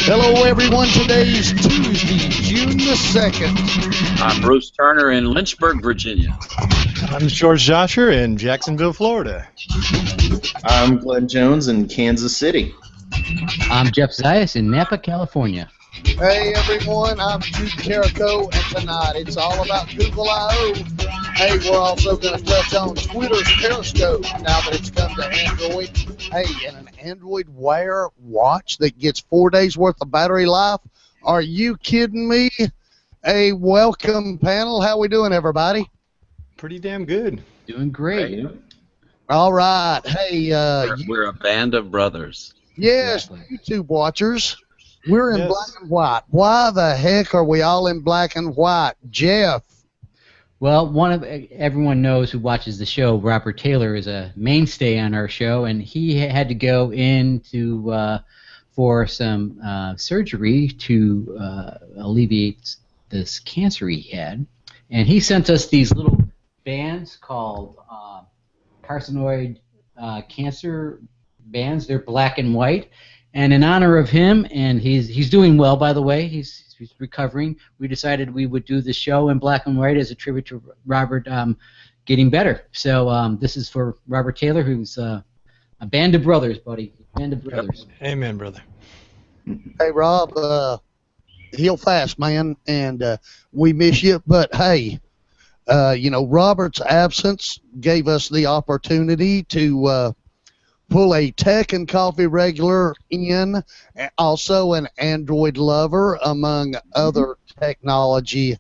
Hello, everyone. Today's Tuesday, June the 2nd. I'm Bruce Turner in Lynchburg, Virginia. I'm George Josher in Jacksonville, Florida. I'm Glenn Jones in Kansas City. I'm Jeff Zayas in Napa, California. Hey, everyone. I'm Jude Carrico, and tonight it's all about Google I.O. Hey, we're also going to touch on Twitter's Periscope now that it's come to Android. Hey, and an Android Wear watch that gets 4 days worth of battery life. Are you kidding me? Hey, welcome, panel. How we doing, everybody? Pretty damn good. Doing great. All right. Hey, we're a band of brothers. Yes, Exactly. YouTube watchers. We're in black and white. Why the heck are we all in black and white? Jeff. Well, everyone knows who watches the show, Robert Taylor is a mainstay on our show, and he had to go in for some surgery to alleviate this cancer he had. And he sent us these little bands called carcinoid cancer bands. They're black and white. And in honor of him, and he's doing well, by the way, he's recovering, we decided we would do the show in black and white as a tribute to Robert getting better. So this is for Robert Taylor, who's a band of brothers, buddy. Band of brothers. Yep. Amen, brother. Hey, Rob, heal fast, man, and we miss you. But, hey, Robert's absence gave us the opportunity to pull a Tech and Coffee regular in, also an Android lover, among other technology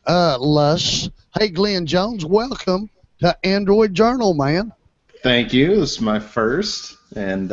lusts. Hey, Glenn Jones, welcome to Android Journal, man. Thank you. This is my first, and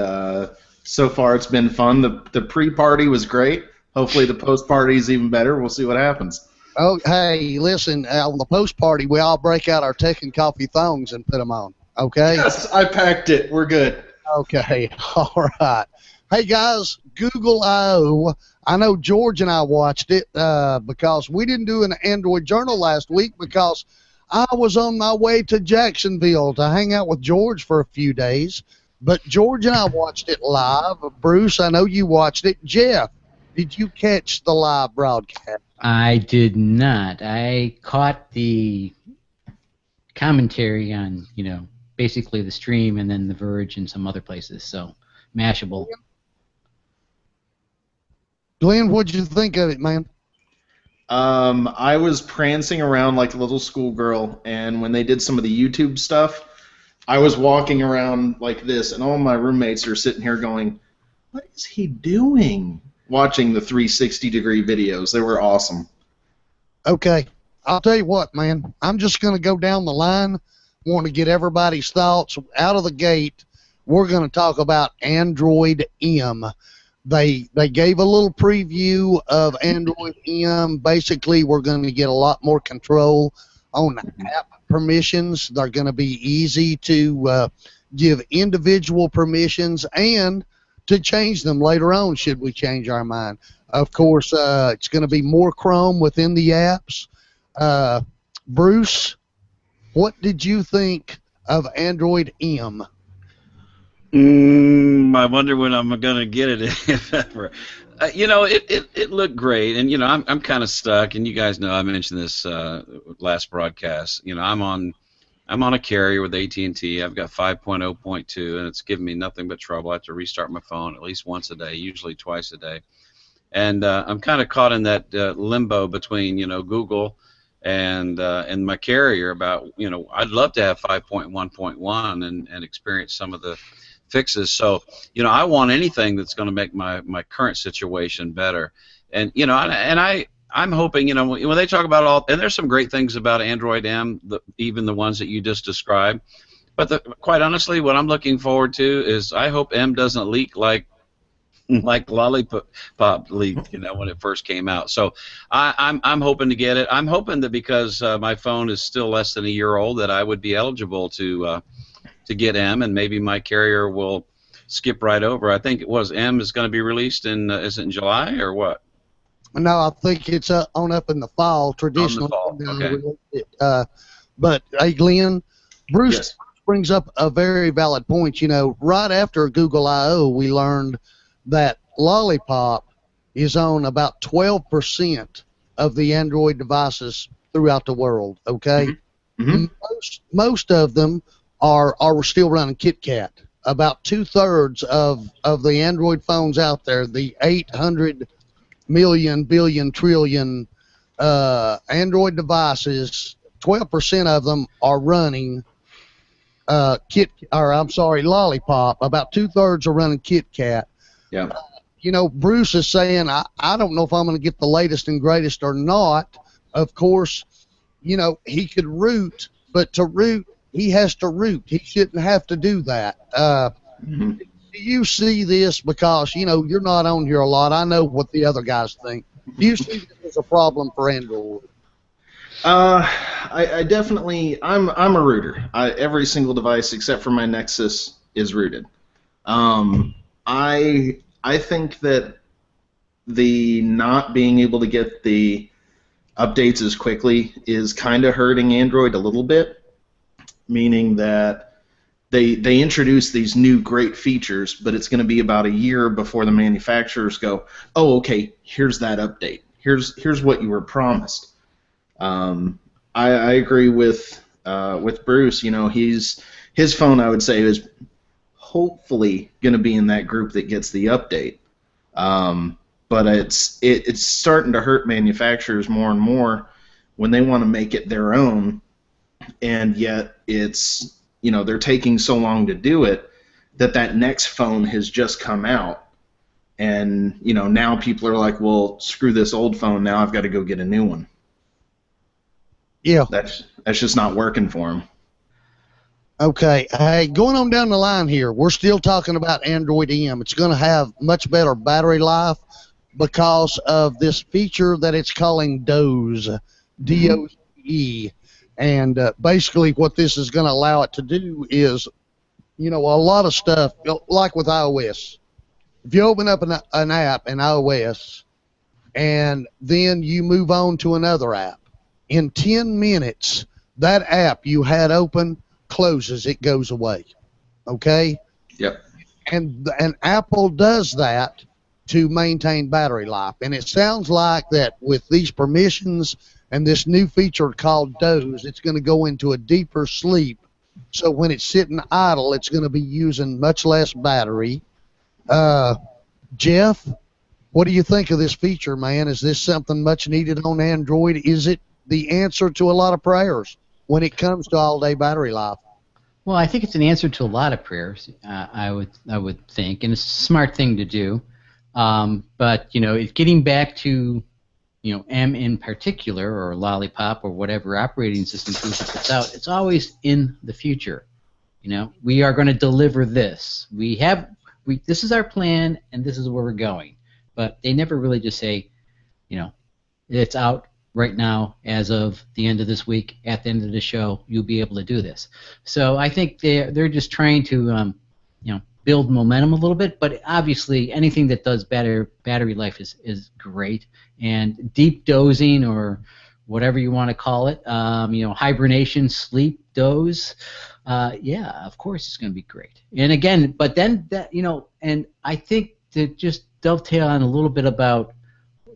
so far it's been fun. The pre-party was great. Hopefully the post-party is even better. We'll see what happens. Oh, hey, listen, on the post-party, we all break out our Tech and Coffee thongs and put them on, okay? Yes, I packed it. We're good. Okay, all right. Hey, guys, Google I.O. I know George and I watched it because we didn't do an Android Journal last week because I was on my way to Jacksonville to hang out with George for a few days. But George and I watched it live. Bruce, I know you watched it. Jeff, did you catch the live broadcast? I did not. I caught the commentary on, basically the stream and then The Verge and some other places, so Mashable. Glenn, what'd you think of it, man? I was prancing around like a little schoolgirl, and when they did some of the YouTube stuff, I was walking around like this, and all my roommates are sitting here going, what is he doing? Watching the 360-degree videos. They were awesome. Okay, I'll tell you what, man. I'm just going to go down the line. Want to get everybody's thoughts out of the gate. We're going to talk about Android M. They gave a little preview of Android M. Basically, we're going to get a lot more control on app permissions. They're going to be easy to give individual permissions and to change them later on should we change our mind. Of course, it's going to be more Chrome within the apps. Bruce, what did you think of Android M? I wonder when I'm going to get it, if ever. It looked great, and I'm kind of stuck. And you guys know I mentioned this last broadcast. I'm on a carrier with AT&T. I've got 5.0.2, and it's giving me nothing but trouble. I have to restart my phone at least once a day, usually twice a day. And I'm kind of caught in that limbo between Google and my carrier about I'd love to have 5.1.1 and experience some of the fixes. So I want anything that's going to make my current situation better. And I'm hoping when they talk about all, and there's some great things about Android M, even the ones that you just described. But quite honestly, what I'm looking forward to is I hope M doesn't leak like Lollipop leaked, when it first came out. So I'm hoping to get it. I'm hoping that because my phone is still less than a year old, that I would be eligible to get M, and maybe my carrier will skip right over. I think M is going to be released is it in July or what? No, I think it's on up in the fall. Traditionally, On the fall. Okay. But hey, Glenn, Bruce, Yes. brings up a very valid point. You know, right after Google I/O, we learned that Lollipop is on about 12% of the Android devices throughout the world. Okay, Mm-hmm. most of them are still running KitKat. About 2/3 of the Android phones out there, the 800 million, billion, trillion Android devices, 12% of them are running Lollipop. About 2/3 are running KitKat. Yeah. You know, Bruce is saying, I don't know if I'm going to get the latest and greatest or not. Of course, you know, he could root, but to root, he has to root. He shouldn't have to do that. Mm-hmm. Do you see this? Because, you know, you're not on here a lot. I know what the other guys think. Do you see this as a problem for Android? I definitely, I'm a rooter. Every single device except for my Nexus is rooted. I think that the not being able to get the updates as quickly is kind of hurting Android a little bit, meaning that they introduce these new great features, but it's going to be about a year before the manufacturers go, oh, okay, here's that update. Here's what you were promised. I agree with Bruce. You know, his phone, I would say, is hopefully going to be in that group that gets the update. But it's starting to hurt manufacturers more and more when they want to make it their own, and yet it's, you know, they're taking so long to do it that next phone has just come out, and, you know, now people are like, well, screw this old phone, now I've got to go get a new one. Yeah. That's just not working for them. Okay. Hey, going on down the line here, we're still talking about Android M. It's going to have much better battery life because of this feature that it's calling DOZE, D-O-Z-E. And basically what this is going to allow it to do is, you know, a lot of stuff, like with iOS. If you open up an app in iOS and then you move on to another app, in 10 minutes, that app you had open closes, it goes away. Okay? Yep. And Apple does that to maintain battery life. And it sounds like that with these permissions and this new feature called DOZE, it's going to go into a deeper sleep. So when it's sitting idle, it's going to be using much less battery. Jeff, what do you think of this feature, man? Is this something much needed on Android? Is it the answer to a lot of prayers when it comes to all-day battery life? Well, I think it's an answer to a lot of prayers. I would think, and it's a smart thing to do. But you know, it's getting back to, you know, M in particular, or Lollipop, or whatever operating system Google puts out. It's always in the future. You know, we are going to deliver this. This is our plan, and this is where we're going. But they never really just say, you know, it's out right now as of the end of this week. At the end of the show, you'll be able to do this. So I think they're just trying to, you know, build momentum a little bit. But obviously, anything that does battery life is great. And deep dozing, or whatever you want to call it, you know, hibernation, sleep, doze. Yeah, of course it's going to be great. And again, but then that, you know, and I think to just dovetail on a little bit about,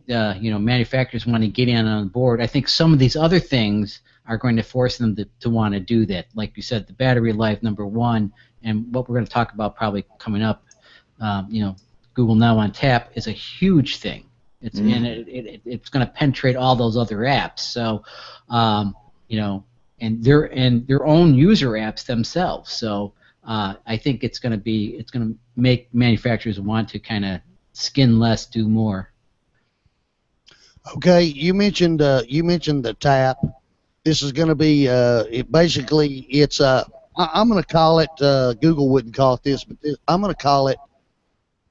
you know, manufacturers want to get in on board. I think some of these other things are going to force them to want to do that. Like you said, the battery life, number one, and what we're going to talk about probably coming up, you know, Google Now on Tap is a huge thing. It's and it's going to penetrate all those other apps. So, you know, and their own user apps themselves. So I think it's going to make manufacturers want to kind of skin less, do more. Okay, you mentioned the Tap. This is going to be I'm going to call it, Google wouldn't call it this, but I'm going to call it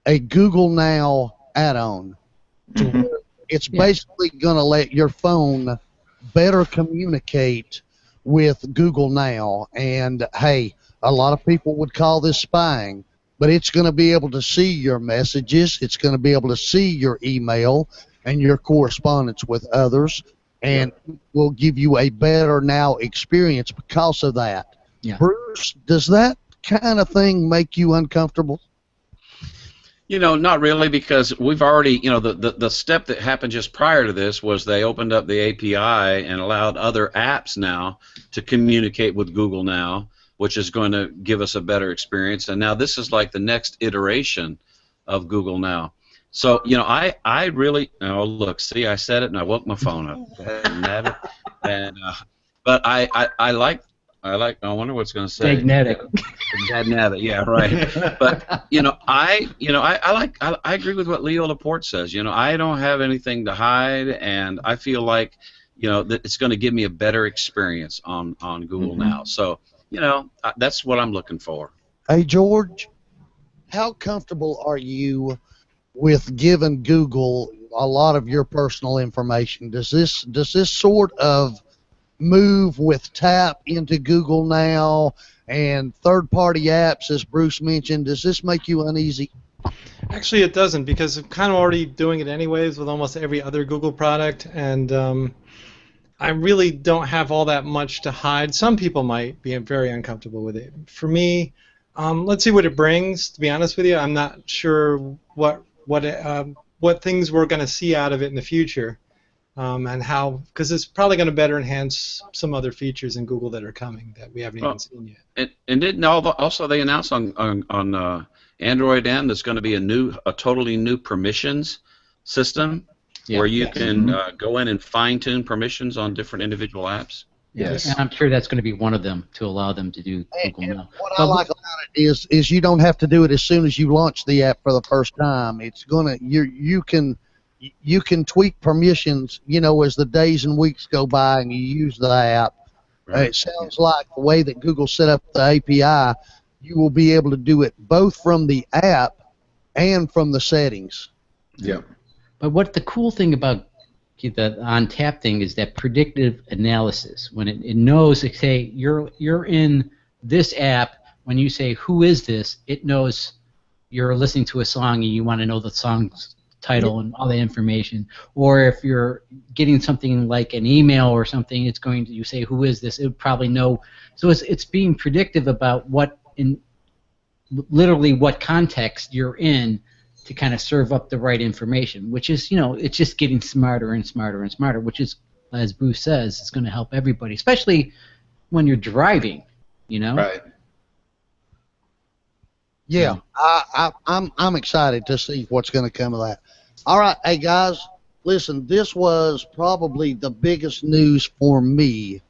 a Google Now add-on. It's basically going to let your phone better communicate with Google Now. And hey, a lot of people would call this spying, but it's going to be able to see your messages. It's going to be able to see your email and your correspondence with others, and will give you a better Now experience because of that. Yeah. Bruce, does that kind of thing make you uncomfortable? Not really, because we've already, the step that happened just prior to this was they opened up the API and allowed other apps now to communicate with Google now, which is going to give us a better experience. And now this is like the next iteration of Google Now. So, I really, look, see, I said it and I woke my phone up. But I wonder what it's going to say. Magnetic. Magnetic, yeah, right. But I agree with what Leo Laporte says. I don't have anything to hide, and I feel like that it's going to give me a better experience on Google Now. So that's what I'm looking for. Hey George, how comfortable are you with giving Google a lot of your personal information? Does this sort of move with Tap into Google Now and third-party apps, as Bruce mentioned, does this make you uneasy? Actually, it doesn't, because I'm kind of already doing it anyways with almost every other Google product, and I really don't have all that much to hide. Some people might be very uncomfortable with it. For me, let's see what it brings. To be honest with you, I'm not sure what things we're going to see out of it in the future. And how, because it's probably going to better enhance some other features in Google that are coming that we haven't even seen yet. And didn't also they announced on Android N there's going to be a totally new permissions system where you can go in and fine-tune permissions on different individual apps? Yes. And I'm sure that's going to be one of them to allow them to do Google Now. What I like about it is you don't have to do it as soon as you launch the app for the first time. It's gonna you can tweak permissions, as the days and weeks go by and you use the app. Right. It sounds like the way that Google set up the API, you will be able to do it both from the app and from the settings. Yeah. But what the cool thing about the on-tap thing is that predictive analysis. When it knows, like, say, you're in this app, when you say, who is this, it knows you're listening to a song and you want to know the song's title and all the information. Or if you're getting something like an email or something, it's going to, you say, who is this? It would probably know. So it's being predictive about literally what context you're in to kind of serve up the right information, which is, it's just getting smarter and smarter and smarter, which is, as Bruce says, it's going to help everybody, especially when you're driving, Right. Yeah, I'm excited to see what's going to come of that. All right, hey guys, listen, this was probably the biggest news for me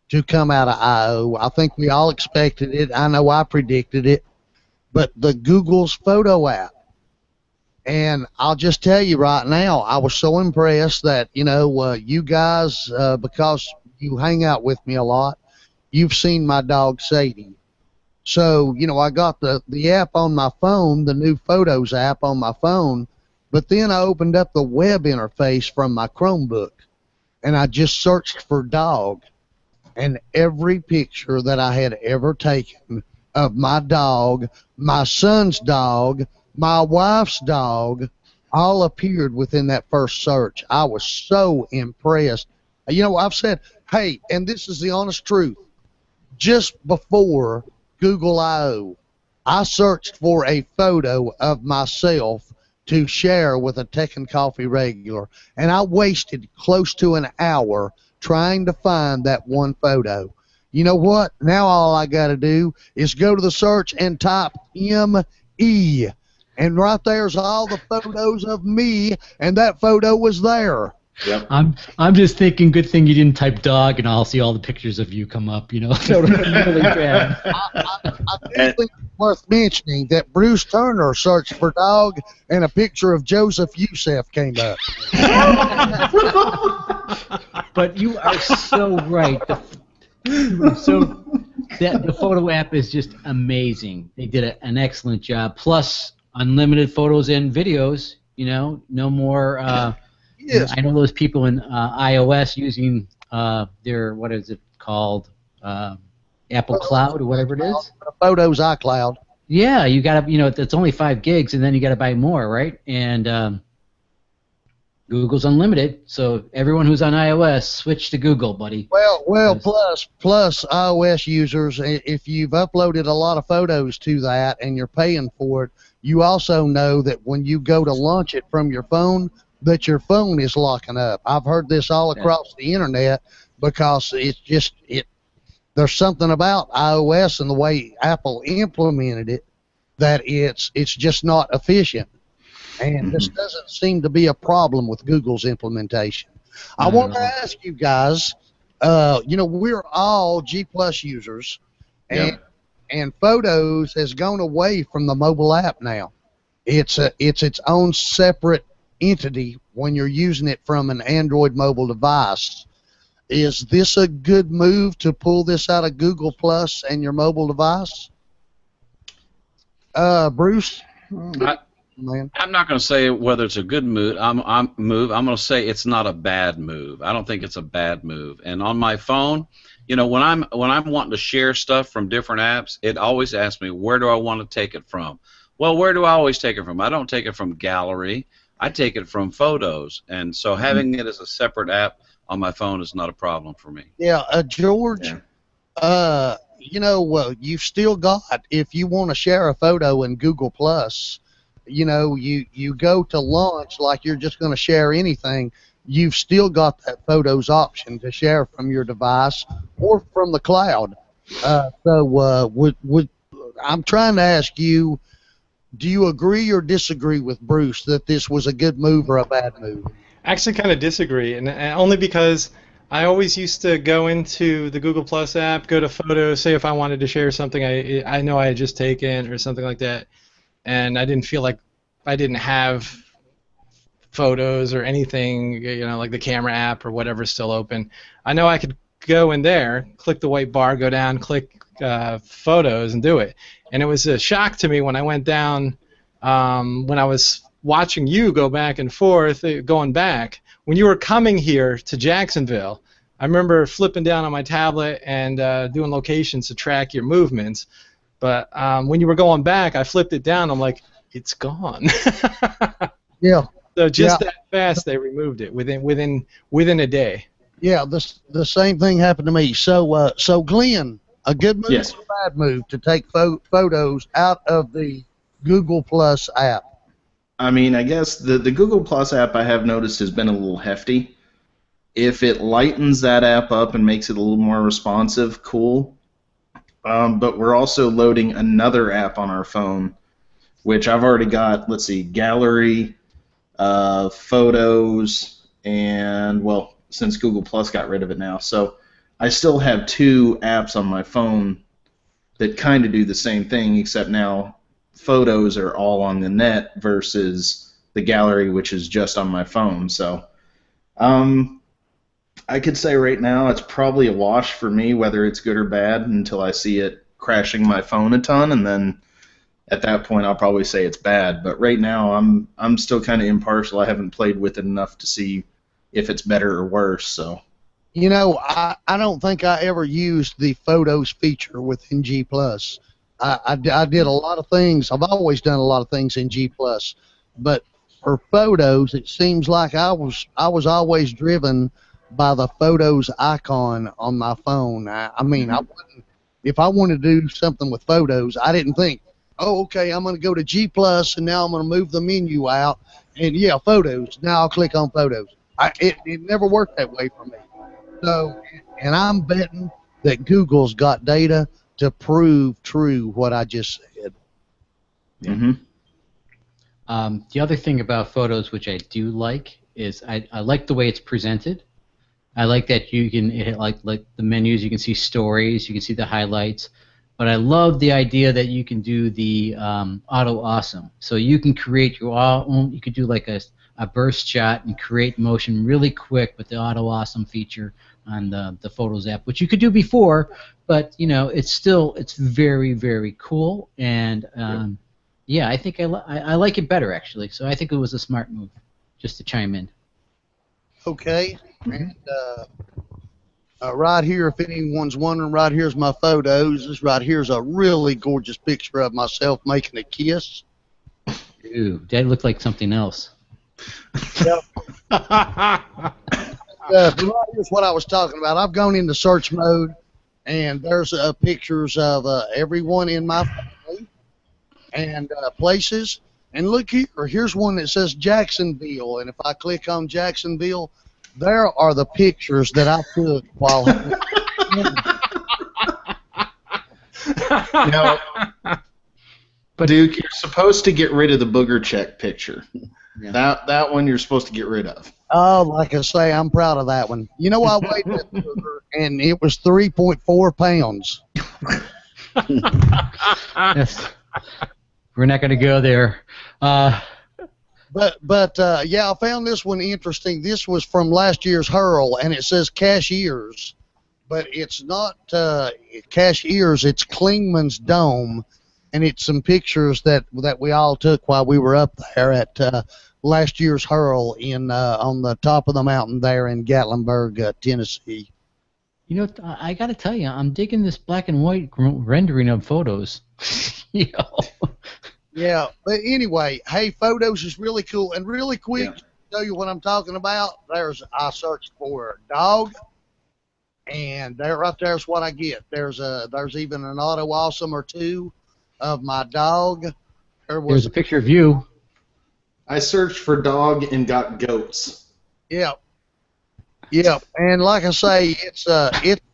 to come out of I/O. I think we all expected it. I know I predicted it, but the Google's photo app. And I'll just tell you right now, I was so impressed that, you guys, because you hang out with me a lot, you've seen my dog Sadie. So, I got the app on my phone, the new Photos app on my phone, but then I opened up the web interface from my Chromebook, and I just searched for dog. And every picture that I had ever taken of my dog, my son's dog, my wife's dog, all appeared within that first search. I was so impressed. I've said, hey, and this is the honest truth, just before Google I/O, I searched for a photo of myself to share with a Tech and Coffee regular, and I wasted close to an hour trying to find that one photo. You know what? Now all I got to do is go to the search and type M-E, and right there's all the photos of me, and that photo was there. Yep. I'm just thinking, good thing you didn't type dog, and I'll see all the pictures of you come up. That would be really bad. I do think it's worth mentioning that Bruce Turner searched for dog, and a picture of Joseph Youssef came up. But you are so right. The photo app is just amazing. They did an excellent job. Plus, unlimited photos and videos. No more. Yes. I know those people in iOS using their, what is it called, Apple Cloud or whatever it is. Photos iCloud. Yeah, you got to, it's only 5 gigs, and then you got to buy more, right? And Google's unlimited, so everyone who's on iOS, switch to Google, buddy. Well, plus iOS users, if you've uploaded a lot of photos to that and you're paying for it, you also know that when you go to launch it from your phone, that your phone is locking up. I've heard this all across the internet because there's something about iOS and the way Apple implemented it that it's just not efficient. And this doesn't seem to be a problem with Google's implementation. I want to ask you guys, we're all G Plus users, and Photos has gone away from the mobile app now. It's its own separate entity when you're using it from an Android mobile device. Is this a good move to pull this out of Google Plus and your mobile device? Bruce? I'm not going to say whether it's a good move. I'm going to say it's not a bad move. I don't think it's a bad move. And on my phone, when I'm wanting to share stuff from different apps, it always asks me, where do I want to take it from? Well, where do I always take it from? I don't take it from Gallery. I take it from Photos. And so having it as a separate app on my phone is not a problem for me. Yeah, George. Yeah. You've still got, if you want to share a photo in Google Plus, you go to launch like you're just going to share anything, you've still got that Photos option to share from your device or from the cloud. I'm trying to ask you, do you agree or disagree with Bruce that this was a good move or a bad move? I actually kind of disagree, and only because I always used to go into the Google Plus app, go to Photos, say if I wanted to share something I know I had just taken or something like that, and I didn't feel like I didn't have Photos or anything, like the camera app or whatever is still open. I know I could go in there, click the white bar, go down, click Photos, and do it. And it was a shock to me when I went down, when I was watching you go back and forth, going back. When you were coming here to Jacksonville, I remember flipping down on my tablet and doing locations to track your movements. But when you were going back, I flipped it down. I'm like, it's gone. Yeah. So just that fast, they removed it within a day. Yeah, the same thing happened to me. So Glenn, a good move Yes. or a bad move to take Photos out of the Google Plus app? I mean, I guess the Google Plus app I have noticed has been a little hefty. If it lightens that app up and makes it a little more responsive, cool. But we're also loading another app on our phone, which I've already got, let's see, Gallery, Photos, and, well, since Google Plus got rid of it now. So I still have two apps on my phone that kind of do the same thing, except now Photos are all on the net versus the Gallery, which is just on my phone. So I could say right now it's probably a wash for me, whether it's good or bad, until I see it crashing my phone a ton, and then at that point I'll probably say it's bad. But right now I'm still kind of impartial. I haven't played with it enough to see if it's better or worse. So I don't think I ever used the Photos feature within G+. I did a lot of things. I've always done a lot of things in G+, but for Photos, it seems like I was always driven by the Photos icon on my phone. I mean, I wouldn't, if I wanted to do something with Photos, I didn't think, oh, okay, I'm going to go to G+, and now I'm going to move the menu out, and yeah, Photos. Now I'll click on Photos. It never worked that way for me. So, and I'm betting that Google's got data to prove true what I just said. Mm-hmm. The other thing about Photos, which I do like, is I like the way it's presented. I like that you can like the menus. You can see stories. You can see the highlights. But I love the idea that you can do the auto awesome. So you can create your own. You could do like a burst shot and create motion really quick with the auto awesome feature on the Photos app, which you could do before, but it's very, very cool, and I think I like it better actually. So I think it was a smart move, just to chime in. Okay, and right here, if anyone's wondering, right here's my Photos. This right here's a really gorgeous picture of myself making a kiss. Ooh, that looked like something else. Here's what I was talking about. I've gone into search mode, and there's pictures of everyone in my family and places. And look here. Here's one that says Jacksonville. And if I click on Jacksonville, there are the pictures that I took while. Now, Duke, you're supposed to get rid of the booger check picture. Yeah. That one you're supposed to get rid of. Oh, like I say, I'm proud of that one. You know, I weighed that booger, and it was 3.4 pounds. Yes. We're not going to go there. But yeah, I found this one interesting. This was from last year's Hurl, and it says cashiers, but it's not cashiers. It's Klingman's Dome, and it's some pictures that we all took while we were up there at last year's Hurl in on the top of the mountain there in Gatlinburg, Tennessee. You know, I got to tell you, I'm digging this black and white rendering of photos. You know. Yeah, but anyway, hey, photos is really cool. And really quick, to tell you what I'm talking about, I searched for a dog, and there right there's what I get. There's even an auto awesome or two of my dog. There's a picture of you. I searched for dog and got goats. Yep. Yep, and like I say, it's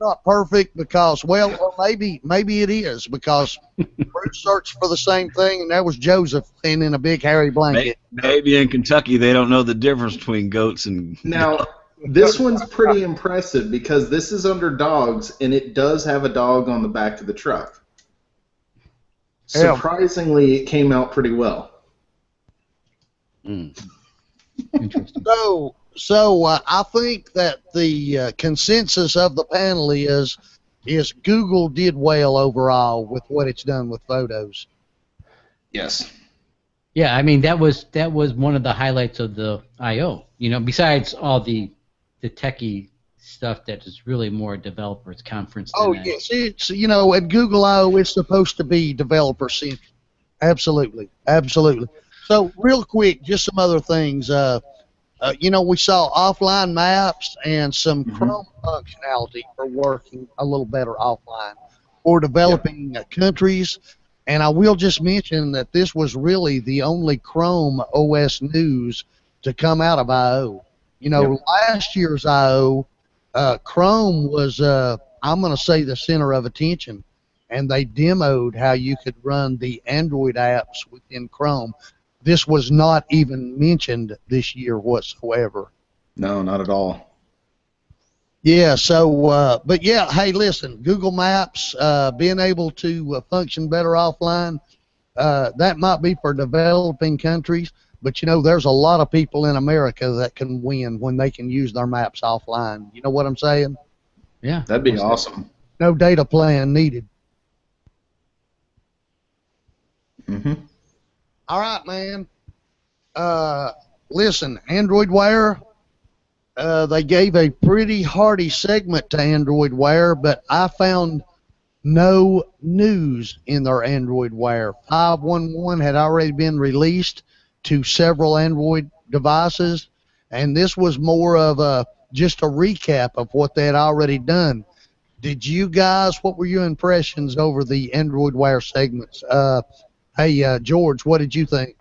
not perfect because, well, or maybe it is because Bruce searched for the same thing, and there was Joseph in a big hairy blanket. Maybe in Kentucky they don't know the difference between goats and. Now, this one's pretty impressive because this is under dogs, and it does have a dog on the back of the truck. Surprisingly, it came out pretty well. Interesting. So I think that the consensus of the panel is Google did well overall with what it's done with photos. Yes. Yeah, I mean that was one of the highlights of the I/O. You know, besides all the techie stuff that is really more a developers conference. Oh yes, it's at Google I/O it's supposed to be developer centric. Absolutely. So real quick, just some other things. We saw offline maps and some Chrome functionality for working a little better offline for developing countries. And I will just mention that this was really the only Chrome OS news to come out of I/O. Last year's I/O, Chrome was, I'm going to say, the center of attention. And they demoed how you could run the Android apps within Chrome. This was not even mentioned this year whatsoever. No, not at all. Yeah, so, but yeah, hey, listen, Google Maps, being able to function better offline, that might be for developing countries, but there's a lot of people in America that can win when they can use their maps offline. You know what I'm saying? Yeah. That'd be awesome. No data plan needed. All right, man. Listen, Android Wear, they gave a pretty hearty segment to Android Wear, but I found no news in their Android Wear. 5.1.1 had already been released to several Android devices, and this was more of just a recap of what they had already done. Did you guys, what were your impressions over the Android Wear segments? Hey, George, what did you think?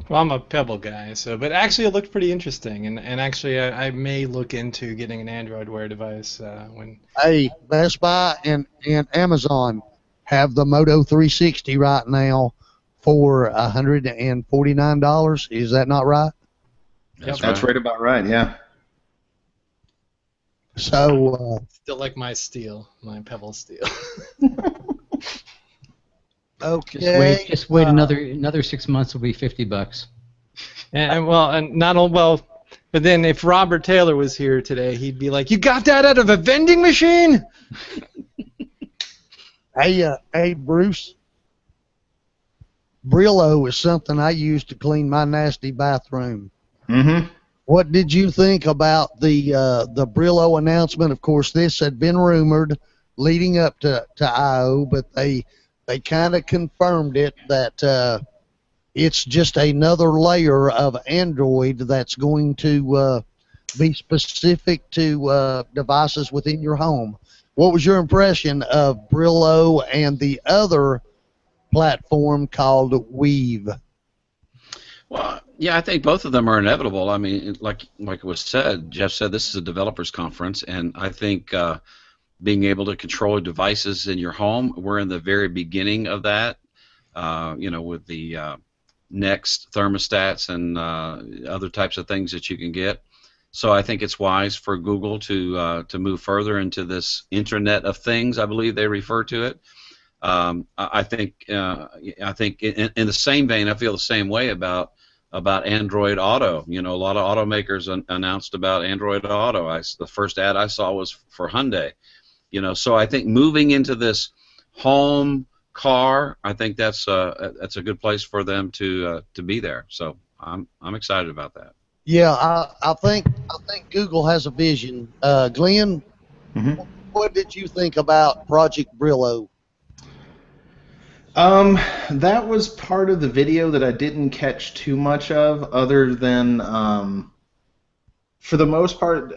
Well, I'm a Pebble guy, but actually it looked pretty interesting, and actually I may look into getting an Android Wear device when. Hey, Best Buy and Amazon have the Moto 360 right now for $149. Is that not right? That's right about right, yeah. So. Still like my steel, my Pebble steel. Okay. Just wait another 6 months. Will be $50. But then if Robert Taylor was here today, he'd be like, "You got that out of a vending machine?" Hey, Bruce. Brillo is something I use to clean my nasty bathroom. What did you think about the Brillo announcement? Of course, this had been rumored leading up to I/O, but they kind of confirmed it that it's just another layer of Android that's going to be specific to devices within your home. What was your impression of Brillo and the other platform called Weave? Well, yeah, I think both of them are inevitable. I mean, like it was said, Jeff said this is a developers conference, and I think being able to control devices in your home, we're in the very beginning of that. With the Next thermostats and other types of things that you can get. So I think it's wise for Google to move further into this Internet of Things, I believe they refer to it. I think in the same vein, I feel the same way about Android Auto. A lot of automakers announced about Android Auto. The first ad I saw was for Hyundai. So I think moving into this home car, I think that's a good place for them to be there. So I'm excited about that. Yeah, I think Google has a vision. Glenn, what did you think about Project Brillo? That was part of the video that I didn't catch too much of, other than for the most part,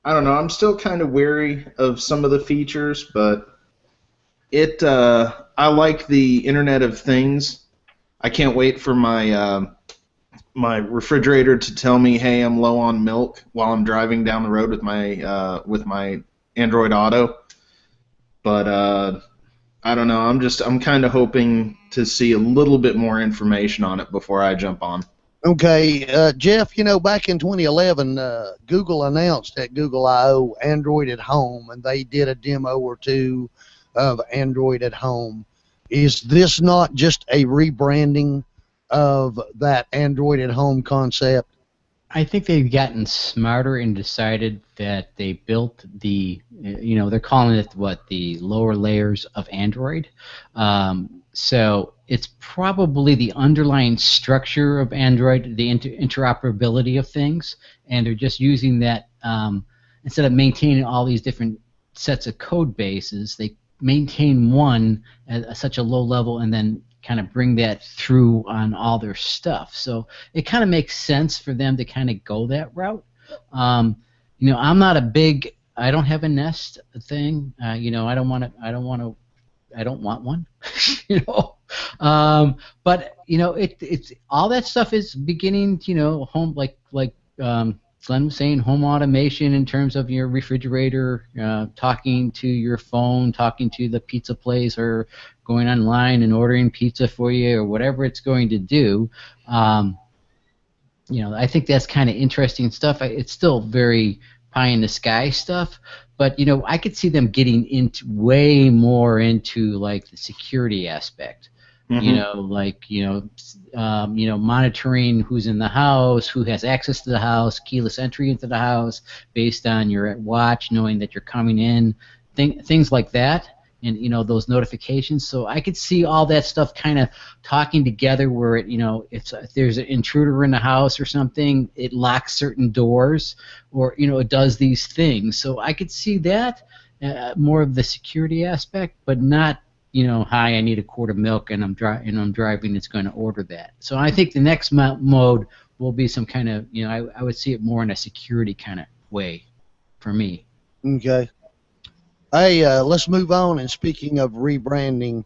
I don't know. I'm still kind of wary of some of the features, but I like the Internet of Things. I can't wait for my my refrigerator to tell me, "Hey, I'm low on milk," while I'm driving down the road with my Android Auto. But I don't know. I'm kind of hoping to see a little bit more information on it before I jump on. Okay, Jeff, back in 2011, Google announced at Google I/O Android at Home, and they did a demo or two of Android at Home. Is this not just a rebranding of that Android at Home concept? I think they've gotten smarter and decided that they built they're calling it the lower layers of Android. So it's probably the underlying structure of Android, the interoperability of things, and they're just using that instead of maintaining all these different sets of code bases, they maintain one at such a low level and then kind of bring that through on all their stuff. So it kind of makes sense for them to kind of go that route. I'm not a big, I don't have a Nest thing. I don't want one. But it's all that stuff is beginning. Home like Glenn was saying, home automation in terms of your refrigerator, talking to your phone, talking to the pizza place, or going online and ordering pizza for you, or whatever it's going to do. I think that's kind of interesting stuff. It's still very pie in the sky stuff, but I could see them getting into way more into like the security aspect. Monitoring who's in the house, who has access to the house, keyless entry into the house based on your watch, knowing that you're coming in, things like that, and those notifications. So I could see all that stuff kind of talking together, where if there's an intruder in the house or something, it locks certain doors, or it does these things. So I could see that more of the security aspect, but not. Hi, I need a quart of milk, and I'm driving. It's going to order that. So I think the next mode will be some kind of, I would see it more in a security kind of way, for me. Okay. Hey, let's move on. And speaking of rebranding,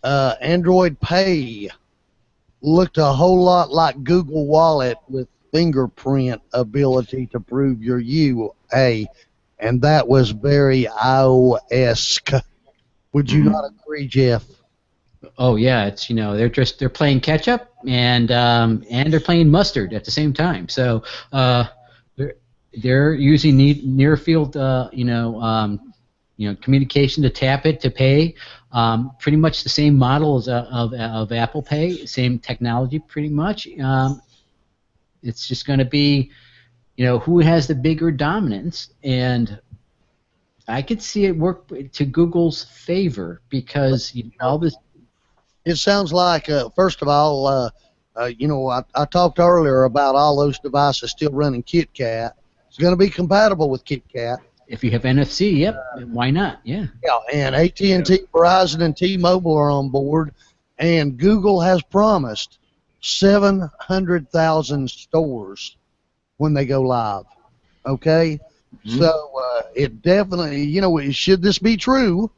Android Pay looked a whole lot like Google Wallet with fingerprint ability to prove your UA, and that was very iOS-esque. Would you not agree, Jeff? Oh yeah, it's they're playing catch up and they're playing mustard at the same time. So they're using near field communication to tap it to pay. Pretty much the same model as of Apple Pay, same technology pretty much. It's just going to be who has the bigger dominance, and I could see it work to Google's favor because all this. It sounds like, first of all, I talked earlier about all those devices still running KitKat. It's going to be compatible with KitKat. If you have NFC, yep, why not? Yeah. Yeah, and AT&T, Verizon, and T-Mobile are on board, and Google has promised 700,000 stores when they go live. Okay? So it definitely, should this be true,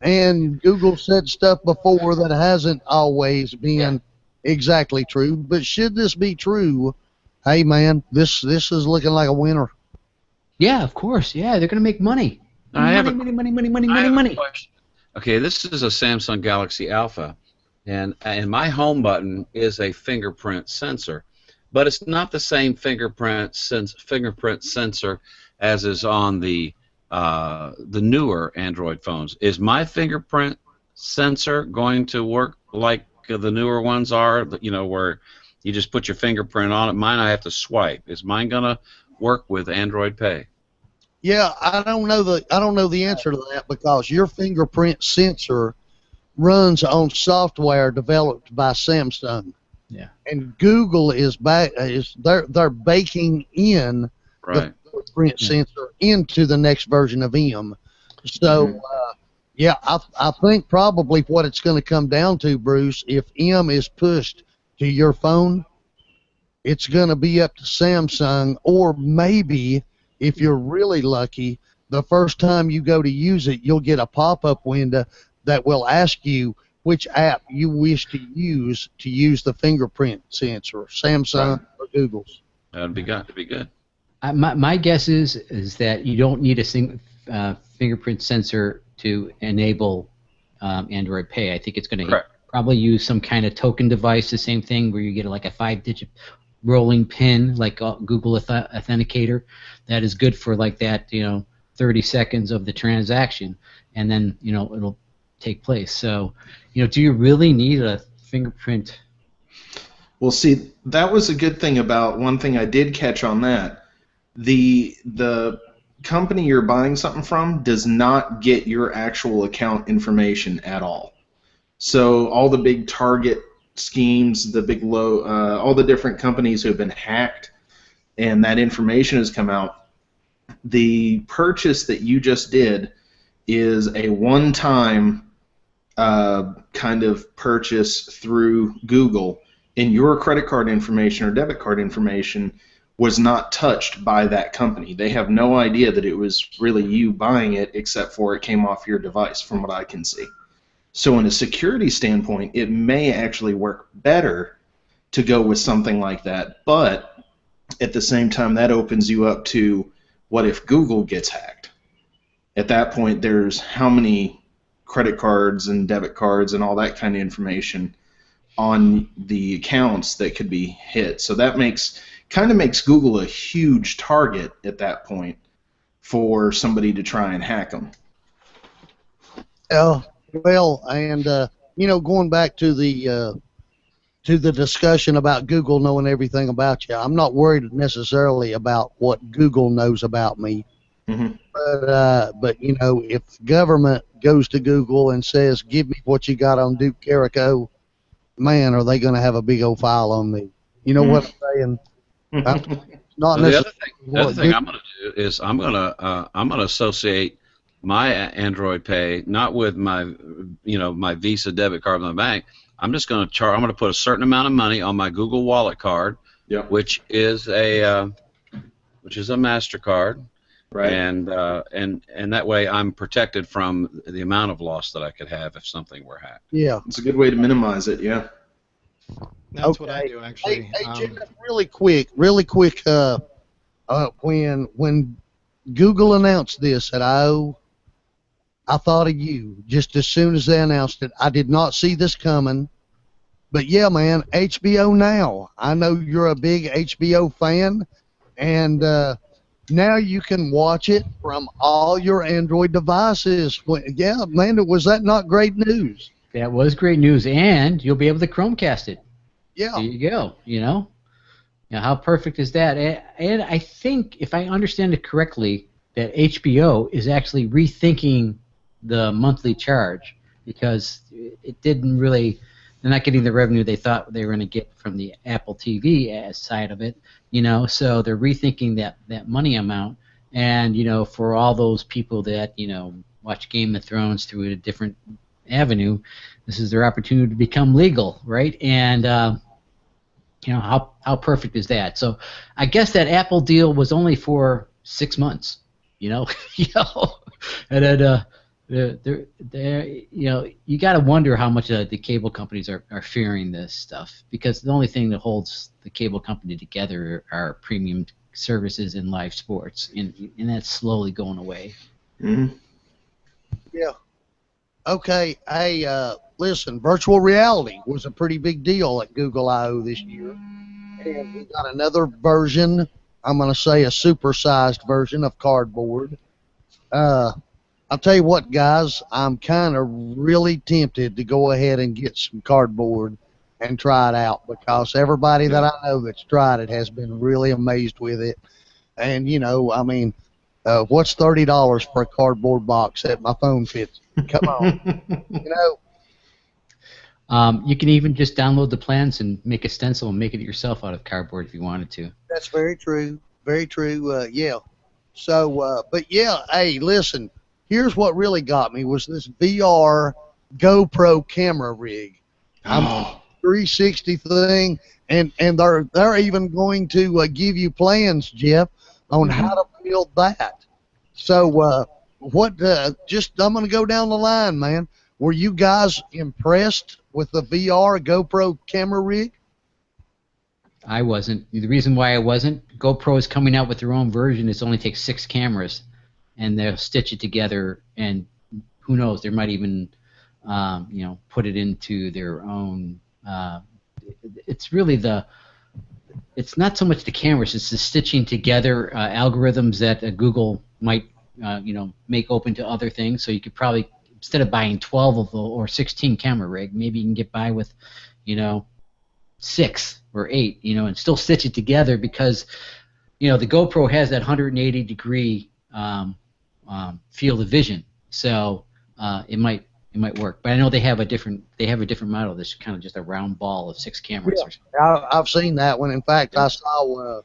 and Google said stuff before that hasn't always been exactly true, but should this be true, hey man, this is looking like a winner. Yeah, of course. Yeah, they're going to make money. Money. Question. Okay, this is a Samsung Galaxy Alpha, and my home button is a fingerprint sensor, but it's not the same fingerprint sensor as is on the newer Android phones. Is my fingerprint sensor going to work like the newer ones are? Where you just put your fingerprint on it. Mine, I have to swipe. Is mine gonna work with Android Pay? Yeah, I don't know the answer to that, because your fingerprint sensor runs on software developed by Samsung. Yeah. And Google they're baking in Right. the fingerprint sensor into the next version of M. So I think probably what it's going to come down to, Bruce, if M is pushed to your phone, it's going to be up to Samsung, or maybe, if you're really lucky, the first time you go to use it, you'll get a pop-up window that will ask you which app you wish to use the fingerprint sensor, Samsung or Google's. That'd be good. My guess is that you don't need a fingerprint sensor to enable Android Pay. I think it's going to probably use some kind of token device, the same thing where you get like a 5-digit rolling pin, like Google Authenticator, that is good for like that, 30 seconds of the transaction, and then it'll take place. So, do you really need a fingerprint? Well, see, that was a good thing about one thing I did catch on that. The company you're buying something from does not get your actual account information at all. So all the big Target schemes, all the different companies who have been hacked, and that information has come out. The purchase that you just did is a one-time kind of purchase through Google, and your credit card information or debit card information was not touched by that company. They have no idea that it was really you buying it, except for it came off your device, from what I can see. So in a security standpoint, it may actually work better to go with something like that, but at the same time, that opens you up to, what if Google gets hacked? At that point, there's how many credit cards and debit cards and all that kind of information on the accounts that could be hit. So that kind of makes Google a huge target at that point for somebody to try and hack them. Well, and going back to the discussion about Google knowing everything about you, I'm not worried necessarily about what Google knows about me. Mm-hmm. But if government goes to Google and says, "Give me what you got on Duke Carico," man, are they going to have a big old file on me? You know what I'm saying? Not necessarily. The other thing I'm going to do is I'm going to associate my Android Pay not with my my Visa debit card from the bank. I'm just going to I'm going to put a certain amount of money on my Google Wallet card, which is a MasterCard, right? And that way I'm protected from the amount of loss that I could have if something were hacked. Yeah, it's a good way to minimize it. Yeah, that's what I do actually. Hey, Jeff, really quick. When Google announced this at I/O, I thought of you just as soon as they announced it. I did not see this coming, but yeah, man, HBO Now. I know you're a big HBO fan, and now you can watch it from all your Android devices. Yeah, man, was that not great news? That was great news, and you'll be able to Chromecast it. Yeah. There you go. Now, how perfect is that? And I think, if I understand it correctly, that HBO is actually rethinking the monthly charge, because it didn't really, they're not getting the revenue they thought they were going to get from the Apple TV side of it, so they're rethinking that money amount. And, for all those people that, watch Game of Thrones through a different avenue, this is their opportunity to become legal, right? And you know, how perfect is that? So I guess that Apple deal was only for 6 months, you know, and then you know, you got to wonder how much the cable companies are fearing this stuff, because the only thing that holds the cable company together are premium services in live sports, and that's slowly going away. Mm-hmm. Yeah. Okay. Hey, listen, virtual reality was a pretty big deal at Google I/O this year. And we got another version, I'm going to say a supersized version of cardboard. I'll tell you what, guys, I'm kind of really tempted to go ahead and get some cardboard and try it out, because everybody that I know that's tried it has been really amazed with it. And, you know, I mean, what's $30 for a cardboard box that my phone fits? Come on. You know, You can even just download the plans and make a stencil and make it yourself out of cardboard if you wanted to. that's very true. Very true. Yeah. So, but yeah, hey, listen, here's what really got me was this VR GoPro camera rig. I'm Oh, 360 thing, and they're even going to give you plans, Jeff, on how to build that. So, just I'm gonna go down the line, man. Were you guys impressed with the VR GoPro camera rig? I wasn't. The reason why I wasn't, GoPro is coming out with their own version. It only takes 6 cameras, and they'll stitch it together, and who knows, they might even you know, put it into their own. It's really it's not so much the cameras, it's the stitching together algorithms that Google might you know, make open to other things. So you could probably, instead of buying 12 of the or 16 camera rig, maybe you can get by with, you know, 6 or 8, you know, and still stitch it together, because, you know, the GoPro has that 180 degree field of vision, so it might work. But I know they have a different model that's kind of just a round ball of 6 cameras. Or something. I've seen that one. In fact, I saw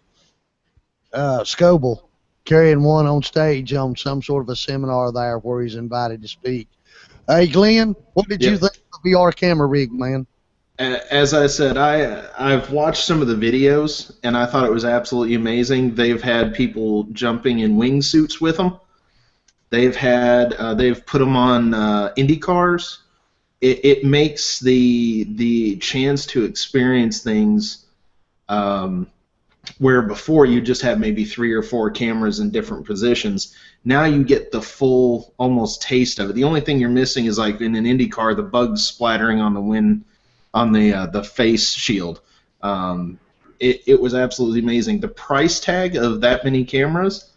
Scoble carrying one on stage on some sort of a seminar there where he's invited to speak. Hey, Glenn, what did you think of the VR camera rig, man? as I said, I've watched some of the videos, and I thought it was absolutely amazing. They've had people jumping in wingsuits with them. They've put them on Indy cars. It makes the chance to experience things where before you just have maybe 3 or 4 cameras in different positions. Now you get the full almost taste of it. The only thing you're missing is, like in an Indy car, the bugs splattering on the wind on the face shield. It was absolutely amazing. The price tag of that many cameras,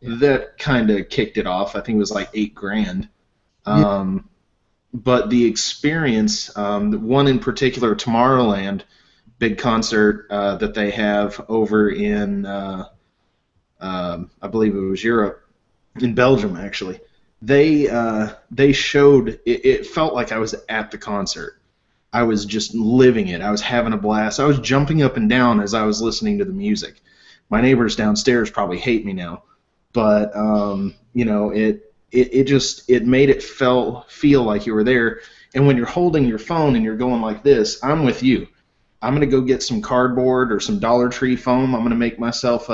that kind of kicked it off. I think it was like $8,000. But the experience, one in particular, Tomorrowland, big concert that they have over in, I believe it was Europe, in Belgium actually. They showed, it felt like I was at the concert. I was just living it. I was having a blast. I was jumping up and down as I was listening to the music. My neighbors downstairs probably hate me now, but you know, it made it feel like you were there. And when you're holding your phone and you're going like this, I'm with you. I'm gonna go get some cardboard or some Dollar Tree foam. I'm gonna make myself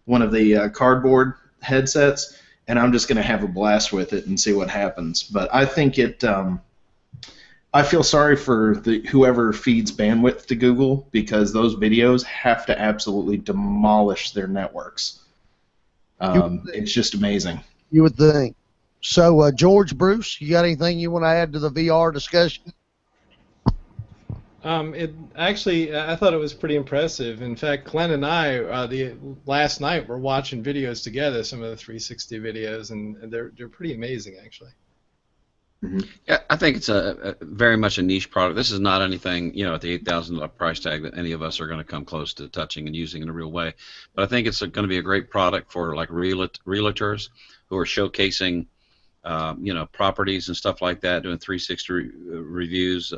one of the cardboard headsets, and I'm just gonna have a blast with it and see what happens. But I think it. I feel sorry for whoever feeds bandwidth to Google, because those videos have to absolutely demolish their networks. It's just amazing. You would think. So, George, Bruce, you got anything you want to add to the VR discussion? I thought it was pretty impressive. In fact, Glenn and I, last night, were watching videos together, some of the 360 videos, and they're pretty amazing, actually. Mm-hmm. Yeah, I think it's a very much a niche product. This is not anything, you know, at the $8,000 price tag that any of us are going to come close to touching and using in a real way. But I think it's going to be a great product for like realtors who are showcasing, you know, properties and stuff like that, doing 360 reviews,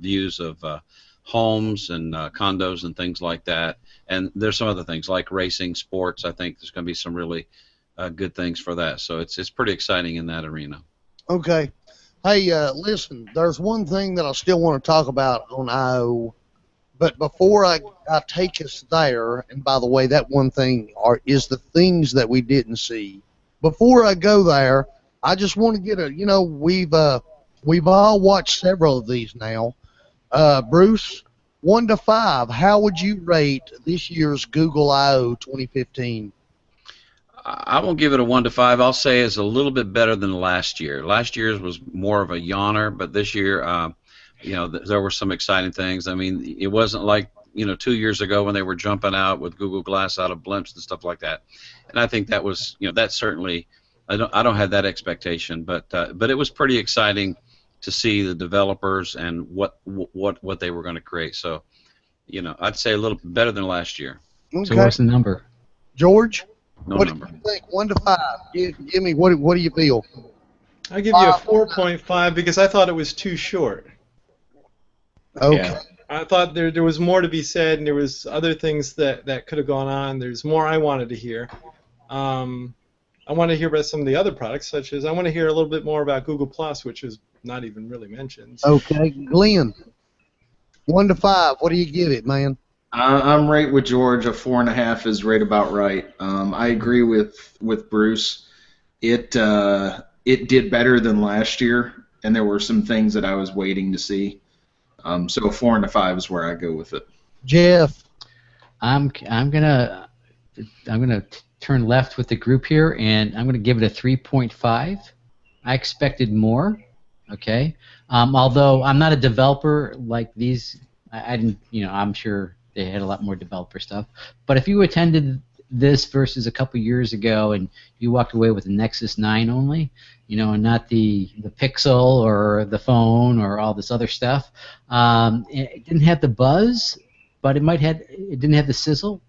views of homes and condos and things like that. And there's some other things like racing, sports. I think there's going to be some really good things for that. So it's pretty exciting in that arena. Okay. Hey, listen, there's one thing that I still want to talk about on I/O, but before I take us there, and by the way, that one thing is the things that we didn't see. Before I go there, I just want to get we've all watched several of these now. Bruce, 1 to 5, how would you rate this year's Google I/O 2015? I won't give it a 1 to 5. I'll say it's a little bit better than last year. Last year's was more of a yawner, but this year, there were some exciting things. I mean, it wasn't like 2 years ago when they were jumping out with Google Glass out of blimps and stuff like that. And I think that was, that certainly, I don't have that expectation, but it was pretty exciting to see the developers and what they were going to create. So, I'd say a little better than last year. Okay. So what's the number? George? No what number. do you think? 1 to 5. Give me what do you feel? I give you a 4.5 because I thought it was too short. Okay. Yeah. I thought there was more to be said, and there was other things that could have gone on. There's more I wanted to hear. I want to hear about some of the other products, such as I want to hear a little bit more about Google Plus, which is not even really mentioned. Okay, Glenn. 1 to 5. What do you give it, man? I'm right with George. A 4.5 is right about right. I agree with Bruce. It did better than last year, and there were some things that I was waiting to see. So a 4 and a 5 is where I go with it. Jeff. I'm gonna turn left with the group here, and I'm gonna give it a 3.5. I expected more. Okay. Although I'm not a developer like these, I didn't. I'm sure they had a lot more developer stuff. But if you attended this versus a couple years ago, and you walked away with the Nexus 9 only, and not the Pixel or the phone or all this other stuff, it didn't have the buzz, but it didn't have the sizzle,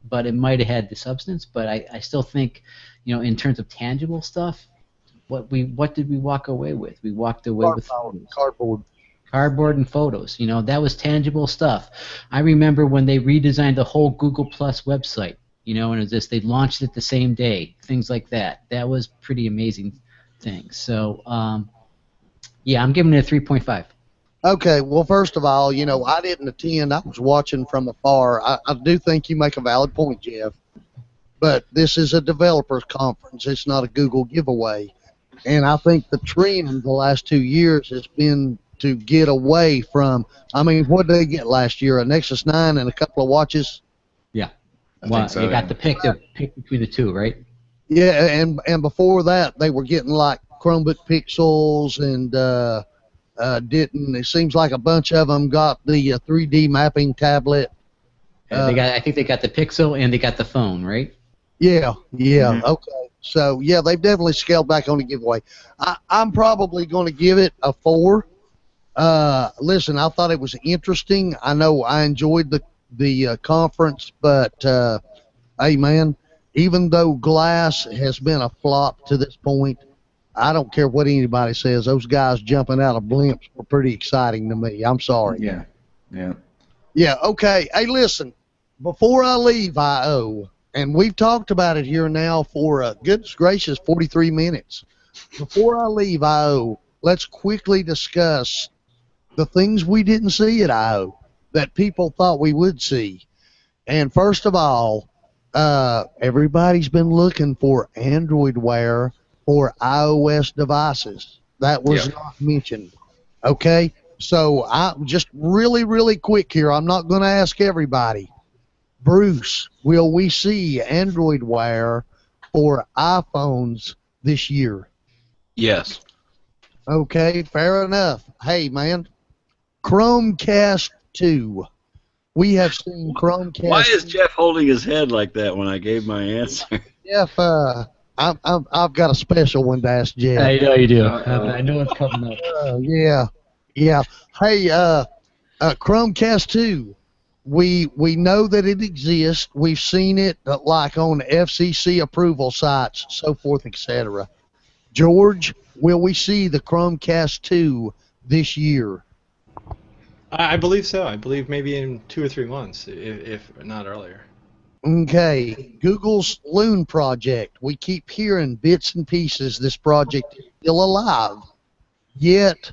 but it might have had the substance. But I still think, in terms of tangible stuff, what did we walk away with? We walked away with cardboard and photos. That was tangible stuff. I remember when they redesigned the whole Google Plus website. And it was just they launched it the same day. Things like that. That was pretty amazing things. So yeah, I'm giving it a 3.5. Okay, well, first of all, I didn't attend. I was watching from afar. I do think you make a valid point, Jeff. But this is a developers conference. It's not a Google giveaway. And I think the trend the last 2 years has been to get away from, what did they get last year? A Nexus 9 and a couple of watches? Yeah. I think so, they got yeah. the pick between the two, right? Yeah, and before that, they were getting like Chromebook Pixels and it seems like a bunch of them got the 3D mapping tablet. I think they got the Pixel and they got the phone, right? Yeah, Mhm. okay. So, yeah, they've definitely scaled back on the giveaway. I'm probably going to give it a 4. Listen, I thought it was interesting. I know I enjoyed the conference, but, hey, man, even though Glass has been a flop to this point, I don't care what anybody says. Those guys jumping out of blimps were pretty exciting to me. I'm sorry. Yeah. Yeah. Yeah, okay. Hey, listen, before I leave I/O, and we've talked about it here now for, goodness gracious, 43 minutes. Before I leave I/O, let's quickly discuss the things we didn't see at I/O that people thought we would see. And first of all, everybody's been looking for Android Wear for iOS devices. That was not mentioned. Okay? So I just really quick here. I'm not going to ask everybody. Bruce, will we see Android Wear for iPhones this year? Yes. Okay, fair enough. Hey, man, Chromecast 2. We have seen Chromecast. Why is Jeff holding his head like that when I gave my answer? Jeff, I've got a special one to ask Jeff. I know you do. I know it's coming up. Yeah. Hey, Chromecast 2. We know that it exists. We've seen it like on FCC approval sites, so forth, etc. George, will we see the Chromecast 2 this year? I believe so. I believe maybe in 2 or 3 months, if not earlier. Okay, Google's Loon project. We keep hearing bits and pieces this project is still alive. yet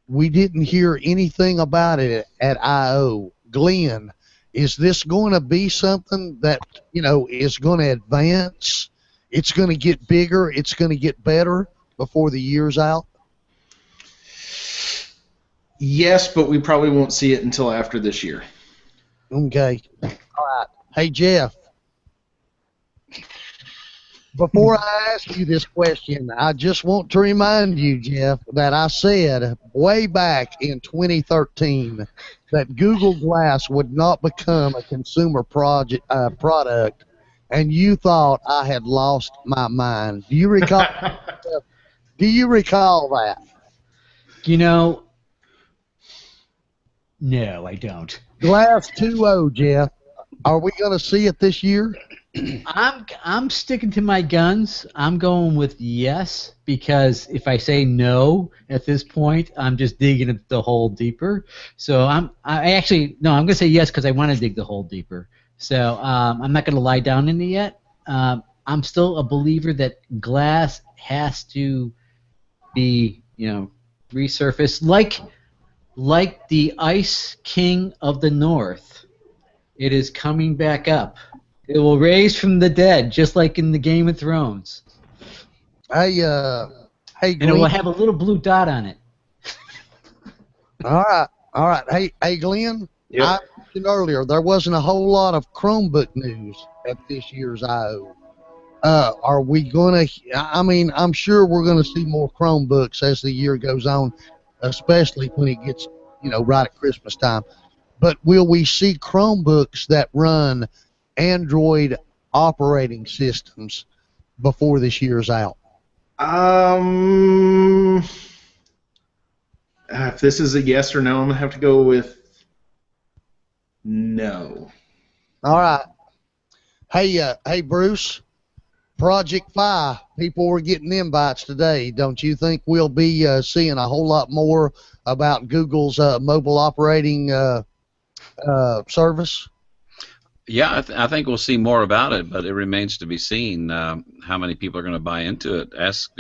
we didn't hear anything about it at I/O. Glenn, is this going to be something that, is going to advance? It's going to get bigger. It's going to get better before the year's out? Yes, but we probably won't see it until after this year. Okay. All right. Hey, Jeff. Before I ask you this question, I just want to remind you, Jeff, that I said way back in 2013 that Google Glass would not become a consumer product, and you thought I had lost my mind. Do you recall? Do you recall that? No, I don't. Glass 2.0, Jeff. Are we going to see it this year? I'm sticking to my guns. I'm going with yes, because if I say no at this point, I'm just digging the hole deeper. So I'm going to say yes because I want to dig the hole deeper. So I'm not going to lie down in it yet. I'm still a believer that glass has to be, resurfaced like the Ice King of the North. It is coming back up. It will raise from the dead, just like in the Game of Thrones. Hey, And Glenn. it will have a little blue dot on it. All right. Hey, Glenn. Yep. I mentioned earlier there wasn't a whole lot of Chromebook news at this year's I/O. Are we going to? I'm sure we're going to see more Chromebooks as the year goes on, especially when it gets, right at Christmas time. But will we see Chromebooks that run Android operating systems before this year's out? If this is a yes or no, I'm gonna have to go with no. All right. Hey, Bruce. Project Fi. People were getting invites today. Don't you think we'll be seeing a whole lot more about Google's mobile operating service? Yeah, I think we'll see more about it, but it remains to be seen how many people are going to buy into it. Ask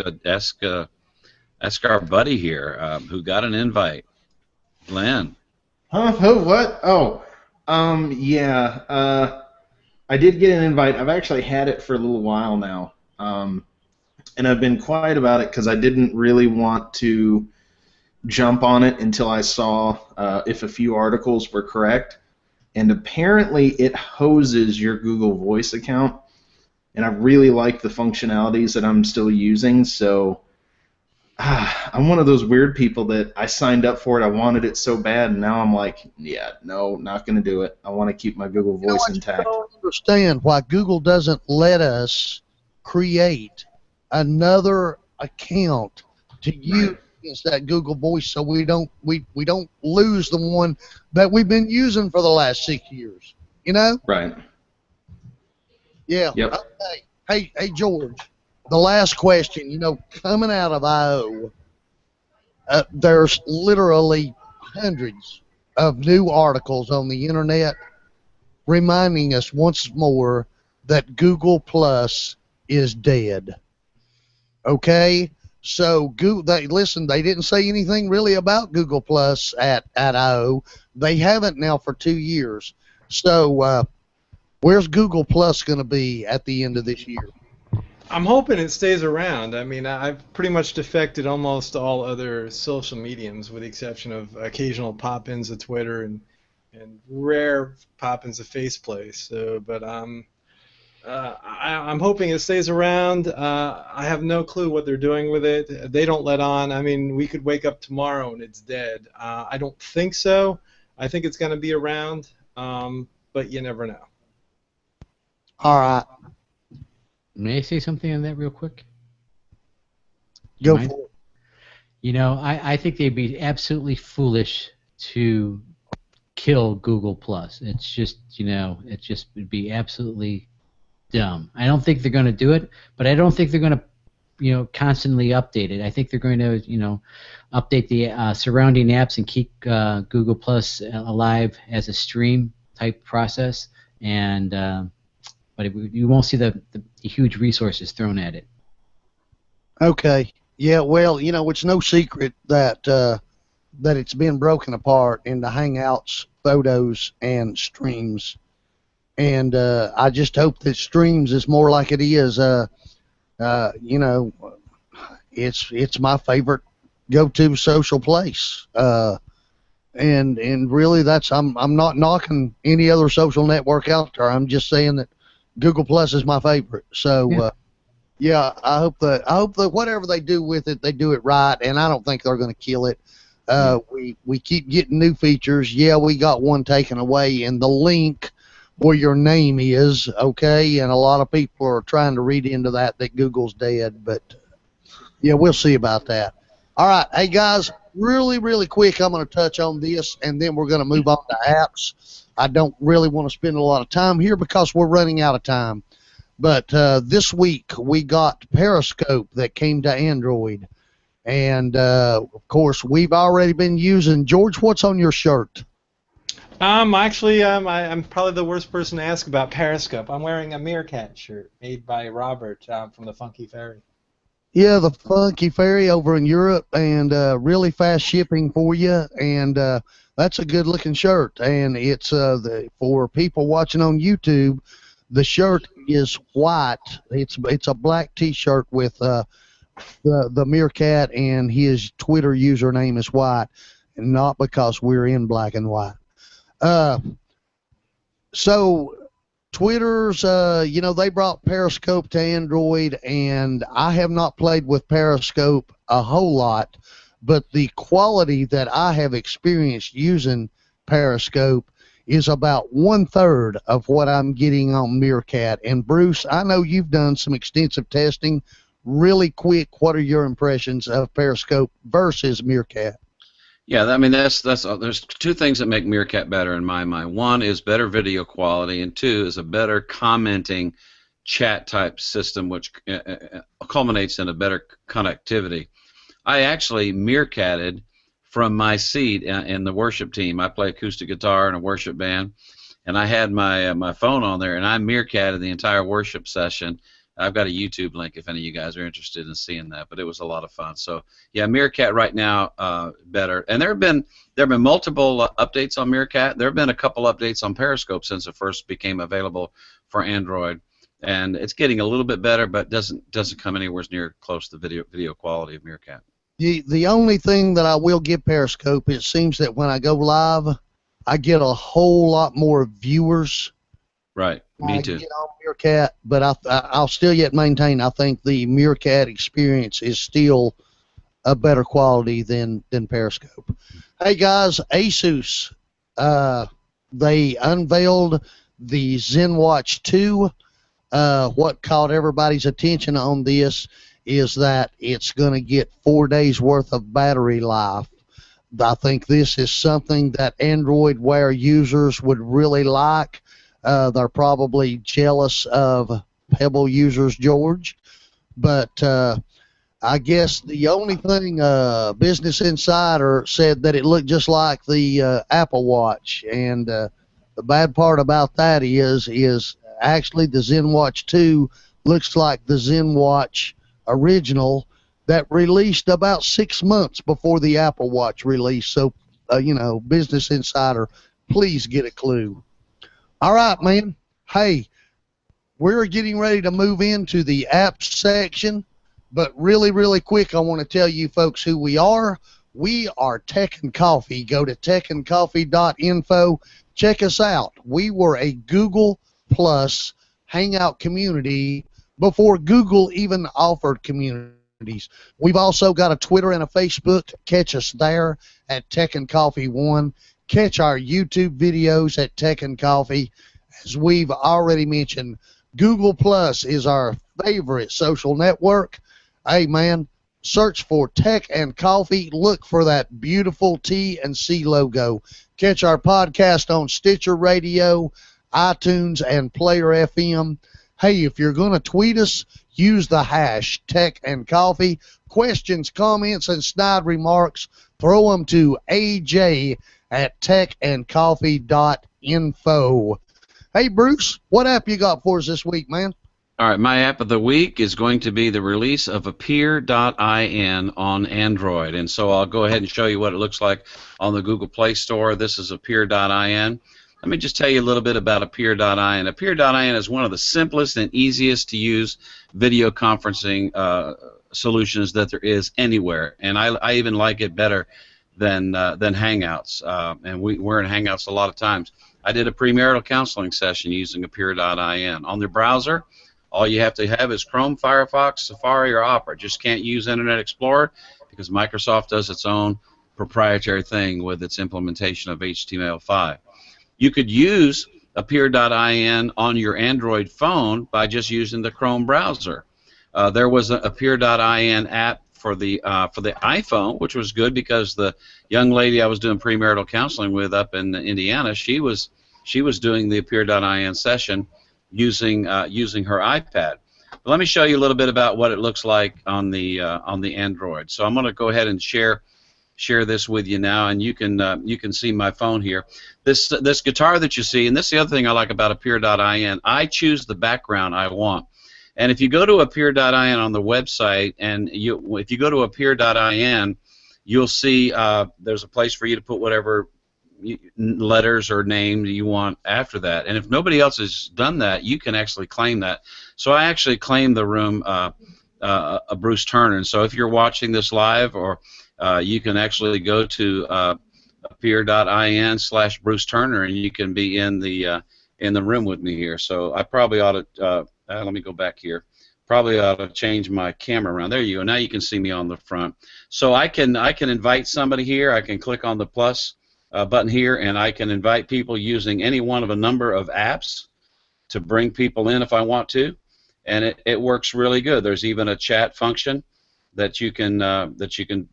our buddy here who got an invite, Glenn. Huh? Oh, what? Oh, yeah. I did get an invite. I've actually had it for a little while now, and I've been quiet about it because I didn't really want to jump on it until I saw if a few articles were correct. And apparently it hoses your Google Voice account, and I really like the functionalities that I'm still using, so I'm one of those weird people that I signed up for it, I wanted it so bad, and now I'm like, yeah, no, not going to do it. I want to keep my Google Voice intact. I don't understand why Google doesn't let us create another account to use that Google Voice, so we don't lose the one that we've been using for the last 6 years. Right. Yeah. Yep. Okay. Hey, George. The last question. Coming out of I/O, there's literally hundreds of new articles on the internet reminding us once more that Google Plus is dead. Okay. So they didn't say anything really about Google Plus at I/O. They haven't now for 2 years. So where's Google Plus going to be at the end of this year? I'm hoping it stays around. I mean, I've pretty much defected almost all other social mediums, with the exception of occasional pop-ins of Twitter and rare pop-ins of Faceplay. So, but I'm hoping it stays around. I have no clue what they're doing with it. They don't let on. I mean, we could wake up tomorrow and it's dead. I don't think so. I think it's going to be around, but you never know. All right. May I say something on that real quick? Go for it. I think they'd be absolutely foolish to kill Google Plus. It's just, would be absolutely dumb. I don't think they're going to do it, but I don't think they're going to, constantly update it. I think they're going to, update the surrounding apps and keep Google Plus alive as a stream type process, and but you won't see the huge resources thrown at it. Okay. Yeah, well, it's no secret that it's been broken apart into Hangouts, photos, and streams. And I just hope that streams is more like it is. You know, it's my favorite go-to social place. And really, I'm not knocking any other social network out there. I'm just saying that Google Plus is my favorite. So. Yeah, I hope that whatever they do with it, they do it right, and I don't think they're going to kill it. We keep getting new features. Yeah, we got one taken away, and the link where your name is, okay, and a lot of people are trying to read into that Google's dead, but yeah, we'll see about that. All right, hey guys, really, really quick, I'm going to touch on this, and then we're going to move on to apps. I don't really want to spend a lot of time here because we're running out of time. But this week we got Periscope that came to Android. And, of course, we've already been using. George, what's on your shirt? Actually, I'm probably the worst person to ask about Periscope. I'm wearing a MeerKat shirt made by Robert from the Funky Fairy. Yeah, the Funky Fairy over in Europe, and really fast shipping for you. And that's a good-looking shirt. And it's for people watching on YouTube, the shirt is white. It's a black T-shirt with the MeerKat, and his Twitter username is white, and not because we're in black and white. So Twitter's, they brought Periscope to Android, and I have not played with Periscope a whole lot, but the quality that I have experienced using Periscope is about 1/3 of what I'm getting on MeerKat. And Bruce, I know you've done some extensive testing. Really quick, what are your impressions of Periscope versus MeerKat? Yeah, I mean there's two things that make MeerKat better in my mind. One is better video quality, and two is a better commenting chat type system, which culminates in a better connectivity. I actually MeerKatted from my seat in the worship team. I play acoustic guitar in a worship band, and I had my phone on there, and I MeerKatted the entire worship session. I've got a YouTube link if any of you guys are interested in seeing that, but it was a lot of fun. So yeah, MeerKat right now better, and there have been multiple updates on MeerKat. There have been a couple updates on Periscope since it first became available for Android, and it's getting a little bit better, but doesn't come anywhere near close to the video quality of MeerKat. The only thing that I will give Periscope, it seems that when I go live, I get a whole lot more viewers. Right, me too. Get on MeerKat, but I'll still yet maintain I think the MeerKat experience is still a better quality than Periscope. Hey guys, Asus, they unveiled the ZenWatch 2. What caught everybody's attention on this is that it's going to get 4 days worth of battery life. I think this is something that Android Wear users would really like. They're probably jealous of Pebble users, George. But I guess the only thing Business Insider said that it looked just like the Apple Watch. And the bad part about that is actually the ZenWatch 2 looks like the ZenWatch original that released about 6 months before the Apple Watch release. So, Business Insider, please get a clue. All right, man. Hey, we're getting ready to move into the apps section, but really, really quick, I want to tell you folks who we are. We are Tech and Coffee. Go to techandcoffee.info. Check us out. We were a Google Plus Hangout community before Google even offered communities. We've also got a Twitter and a Facebook. Catch us there at Tech and Coffee 1. Catch our YouTube videos at Tech and Coffee. As we've already mentioned, Google Plus is our favorite social network. Hey, man, search for Tech and Coffee. Look for that beautiful T and C logo. Catch our podcast on Stitcher Radio, iTunes, and Player FM. Hey, if you're going to tweet us, use the hash Tech and Coffee. Questions, comments, and snide remarks, throw them to AJ at techandcoffee.info. Hey, Bruce, what app you got for us this week, man? All right, my app of the week is going to be the release of Appear.in on Android. And so I'll go ahead and show you what it looks like on the Google Play Store. This is Appear.in. Let me just tell you a little bit about Appear.in. Appear.in is one of the simplest and easiest to use video conferencing solutions that there is anywhere. And I even like it better than Hangouts. And we're in Hangouts a lot of times. I did a premarital counseling session using Appear.in. On the browser, all you have to have is Chrome, Firefox, Safari, or Opera. Just can't use Internet Explorer because Microsoft does its own proprietary thing with its implementation of HTML5. You could use Appear.in on your Android phone by just using the Chrome browser. There was an Appear.in app for the iPhone, which was good because the young lady I was doing premarital counseling with up in Indiana, she was doing the Appear.in session using her iPad. But let me show you a little bit about what it looks like on the Android. So I'm going to go ahead and share this with you now, and you can see my phone here. This guitar that you see, and this is the other thing I like about Appear.in. I choose the background I want. And if you go to Appear.in on the website, and if you go to Appear.in, you'll see there's a place for you to put whatever letters or name you want after that. And if nobody else has done that, you can actually claim that. So I actually claimed the room Bruce Turner. And so if you're watching this live, or you can actually go to Appear.in/Bruce Turner, and you can be in the room with me here. So I probably ought to. Let me go back here. Probably ought to change my camera around. There you go. Now you can see me on the front. So I can invite somebody here. I can click on the plus button here, and I can invite people using any one of a number of apps to bring people in if I want to, and it works really good. There's even a chat function that you can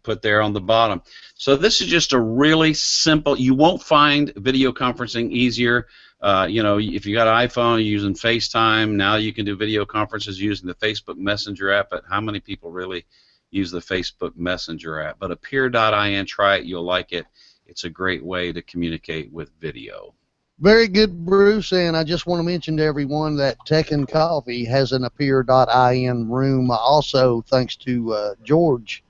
put there on the bottom. So this is just a really simple. You won't find video conferencing easier. If you got an iPhone, you're using FaceTime. Now you can do video conferences using the Facebook Messenger app. But how many people really use the Facebook Messenger app? But Appear.in, try it. You'll like it. It's a great way to communicate with video. Very good, Bruce, and I just want to mention to everyone that Tech and Coffee has an Appear.in room also, thanks to George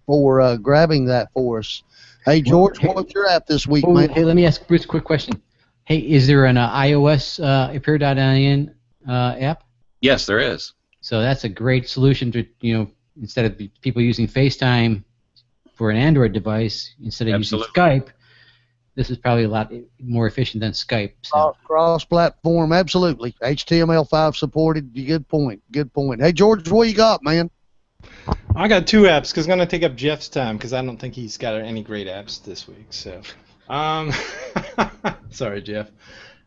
for grabbing that for us. Hey, George, what's your app this week, man? Hey, let me ask Bruce a quick question. Hey, is there an iOS Appear.in app? Yes, there is. So that's a great solution to, instead of people using FaceTime for an Android device, instead of using Skype, this is probably a lot more efficient than Skype. So. Cross-platform, absolutely. HTML5 supported. Good point. Good point. Hey, George, what you got, man? I got two apps because I'm going to take up Jeff's time because I don't think he's got any great apps this week. So, sorry, Jeff.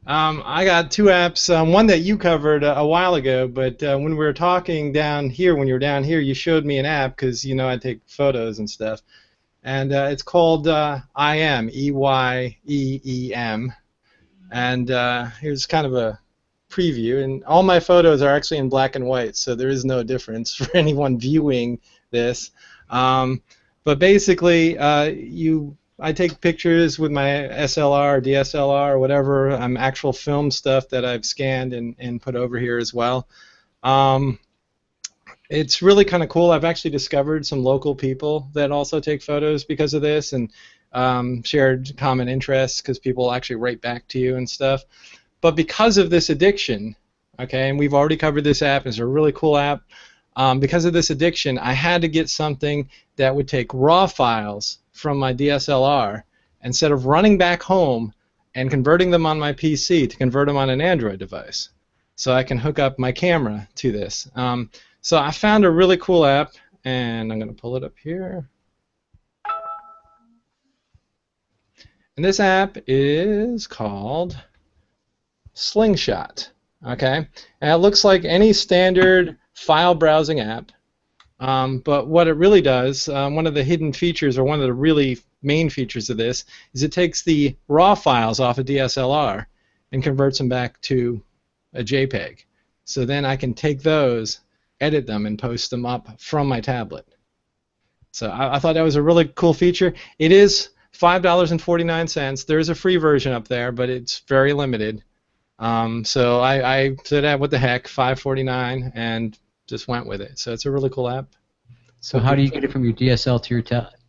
I got two apps. One that you covered a while ago, but when we were talking down here, when you were down here, you showed me an app because I take photos and stuff. And it's called EYEEM, and here's kind of a preview. And all my photos are actually in black and white, so there is no difference for anyone viewing this. But basically, I take pictures with my SLR or DSLR or whatever, actual film stuff that I've scanned and put over here as well. It's really kind of cool. I've actually discovered some local people that also take photos because of this, and shared common interests because people actually write back to you and stuff. But because of this addiction, okay, and we've already covered this app, it's a really cool app. Because of this addiction, I had to get something that would take raw files from my DSLR instead of running back home and converting them on my PC to convert them on an Android device, so I can hook up my camera to this. So I found a really cool app, and I'm going to pull it up here. And this app is called Slingshot. Okay, and it looks like any standard file browsing app, but what it really does, one of the hidden features, or one of the really main features of this, is it takes the raw files off a DSLR and converts them back to a JPEG. So then I can take those, edit them, and post them up from my tablet. So I thought that was a really cool feature. It is $5.49. There is a free version up there, but it's very limited. So I said, what the heck, $5.49, and just went with it. So it's a really cool app. So how do you get it from your DSL to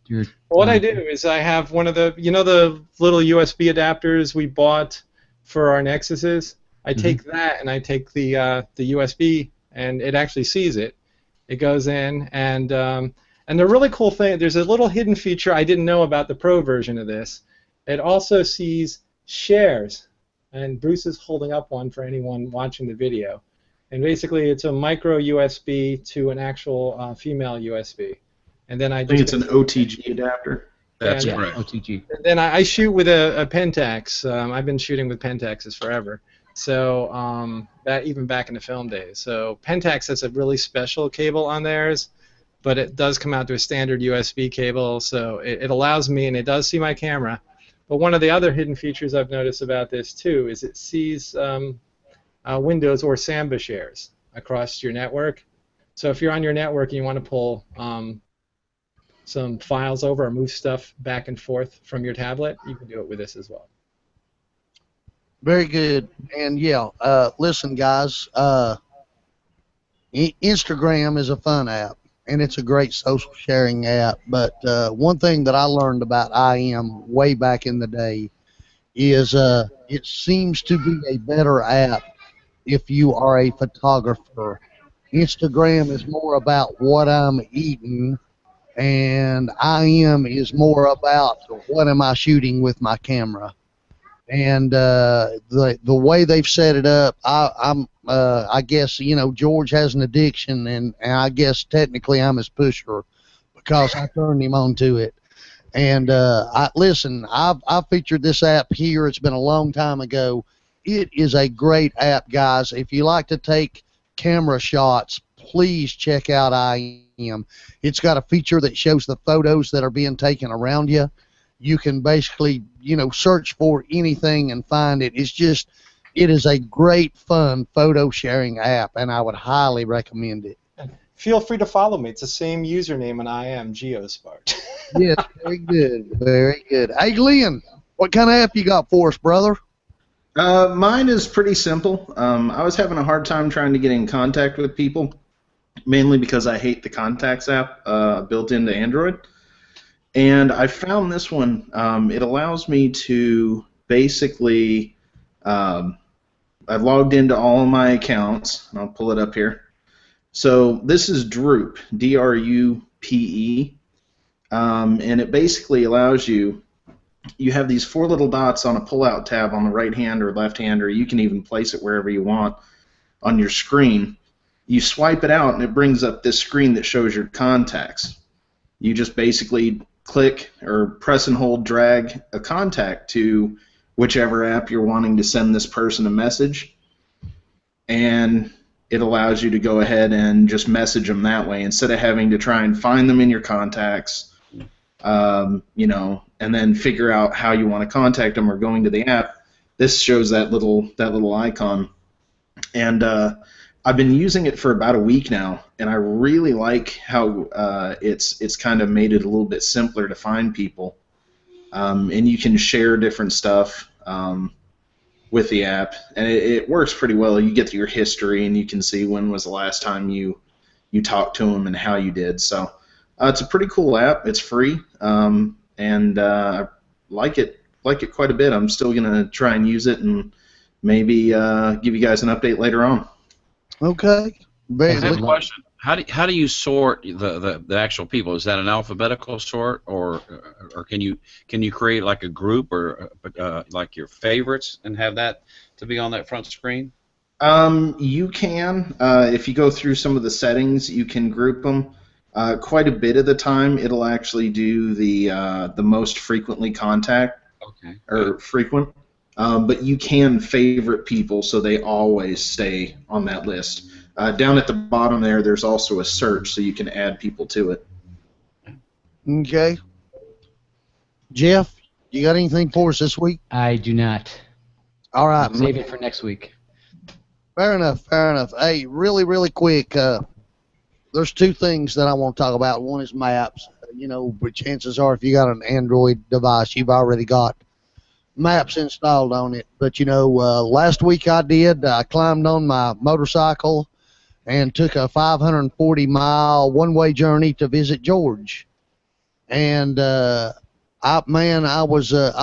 your What I do is I have one of the, the little USB adapters we bought for our Nexuses. I take that and I take the USB, and it actually sees it. It goes in, and the really cool thing, there's a little hidden feature I didn't know about the Pro version of this. It also sees shares, and Bruce is holding up one for anyone watching the video. And basically, it's a micro USB to an actual female USB. And then I think it's an OTG adapter. That's yeah, correct. OTG. And then I shoot with a Pentax. I've been shooting with Pentaxes forever. So that even back in the film days. So Pentax has a really special cable on theirs, but it does come out to a standard USB cable. So it allows me, and it does see my camera. But one of the other hidden features I've noticed about this too is it sees Windows or Samba shares across your network. So if you're on your network and you want to pull some files over or move stuff back and forth from your tablet, you can do it with this as well. Very good. And yeah, listen, guys, Instagram is a fun app, and it's a great social sharing app. But one thing that I learned about IM way back in the day is it seems to be a better app if you are a photographer. Instagram is more about what I'm eating, and IM is more about what am I shooting with my camera. And the way they've set it up, I guess, George has an addiction, and I guess technically I'm his pusher because I turned him onto it. And listen, I've featured this app here. It's been a long time ago. It is a great app, guys. If you like to take camera shots, please check out IM. It's got a feature that shows the photos that are being taken around you. You can basically, search for anything and find it. It is a great, fun photo sharing app, and I would highly recommend it. Feel free to follow me. It's the same username, and I am Geospart. Yes, very good, very good. Hey, Glenn, what kind of app you got for us, brother? Mine is pretty simple. I was having a hard time trying to get in contact with people, mainly because I hate the Contacts app built into Android. And I found this one. It allows me to basically, I've logged into all of my accounts. I'll pull it up here. So this is Drupe, D-R-U-P-E, and it basically allows you have these 4 little dots on a pull-out tab on the right hand or left hand, or you can even place it wherever you want on your screen. You swipe it out, and it brings up this screen that shows your contacts. You just basically click or press and hold drag a contact to whichever app you're wanting to send this person a message, and it allows you to go ahead and just message them that way instead of having to try and find them in your contacts, and then figure out how you want to contact them or going to the app. This shows that little icon, and I've been using it for about a week now, and I really like how it's kind of made it a little bit simpler to find people, and you can share different stuff with the app, and it works pretty well. You get to your history, and you can see when was the last time you talked to them and how you did. So it's a pretty cool app. It's free, and I like it quite a bit. I'm still gonna try and use it, and maybe give you guys an update later on. Okay. I have a question. How do you sort the actual people? Is that an alphabetical sort, or can you create like a group or like your favorites and have that to be on that front screen? You can. If you go through some of the settings, you can group them. Quite a bit of the time, it'll actually do the most frequently contact or frequent. But you can favorite people so they always stay on that list. Down at the bottom there's also a search so you can add people to it. Okay. Jeff, you got anything for us this week? I do not. All right. Save it for next week. Fair enough, fair enough. Hey, really, really quick, there's 2 things that I want to talk about. One is maps. But chances are if you got an Android device, you've already got maps installed on it. But, you know, last week I climbed on my motorcycle and took a 540-mile one-way journey to visit George. And, I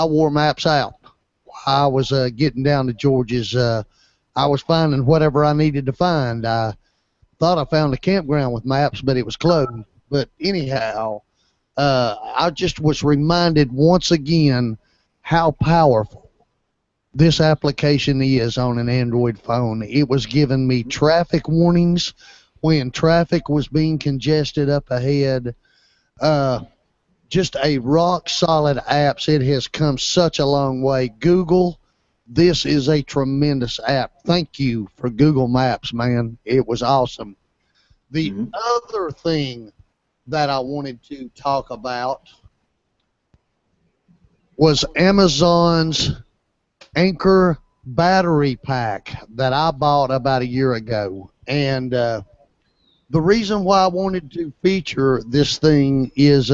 wore maps out. I was getting down to George's. I was finding whatever I needed to find. I thought I found a campground with maps, but it was closed. But anyhow, I just was reminded once again how powerful this application is on an Android phone. It was giving me traffic warnings when traffic was being congested up ahead. Just a rock solid apps. It has come such a long way. Google, this is a tremendous app. Thank you for Google Maps, man. It was awesome. The other thing that I wanted to talk about was Amazon's Anchor battery pack that I bought about a year ago. And the reason why I wanted to feature this thing is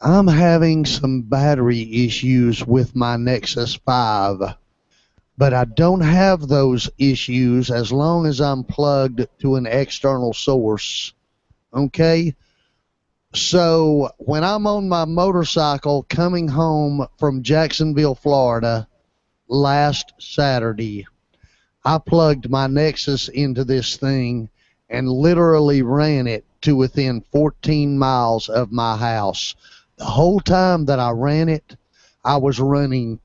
I'm having some battery issues with my Nexus 5, but I don't have those issues as long as I'm plugged to an external source. Okay? So when I'm on my motorcycle coming home from Jacksonville, Florida, last Saturday, I plugged my Nexus into this thing and literally ran it to within 14 miles of my house. The whole time that I ran it, I was running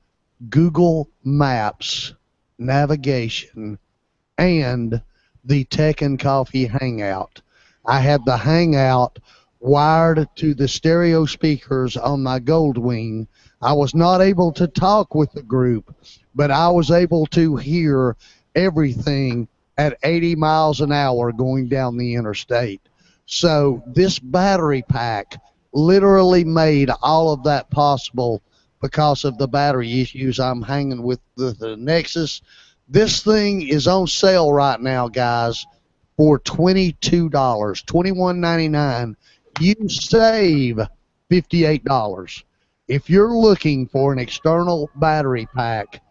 Google Maps, navigation, and the Tech and Coffee Hangout. I had the Hangout wired to the stereo speakers on my Goldwing. I was not able to talk with the group, but I was able to hear everything at 80 miles an hour going down the interstate. So this battery pack literally made all of that possible because of the battery issues I'm hanging with the Nexus. This thing is on sale right now, guys, for $22, $21.99. You save $58. If you're looking for an external battery pack,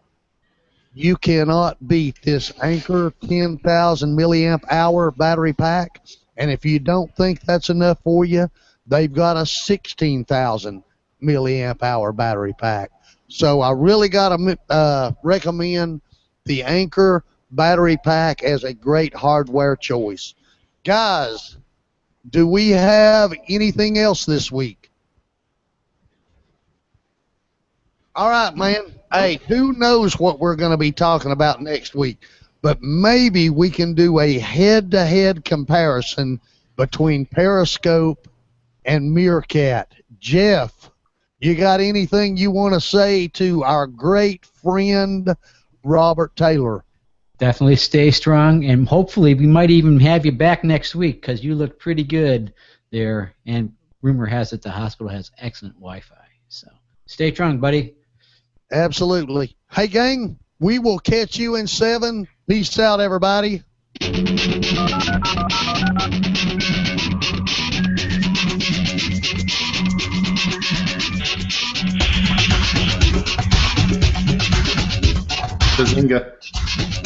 you cannot beat this Anchor 10,000 milliamp hour battery pack. And if you don't think that's enough for you, they've got a 16,000 milliamp hour battery pack. So I really got to recommend the Anchor battery pack as a great hardware choice. Guys, do we have anything else this week? All right, man. Hey, who knows what we're going to be talking about next week? But maybe we can do a head-to-head comparison between Periscope and MeerKat. Jeff, you got anything you want to say to our great friend Robert Taylor? Definitely stay strong, and hopefully we might even have you back next week because you look pretty good there, and rumor has it the hospital has excellent Wi-Fi. So stay strong, buddy. Absolutely. Hey, gang, we will catch you in 7. Peace out, everybody. Bazinga.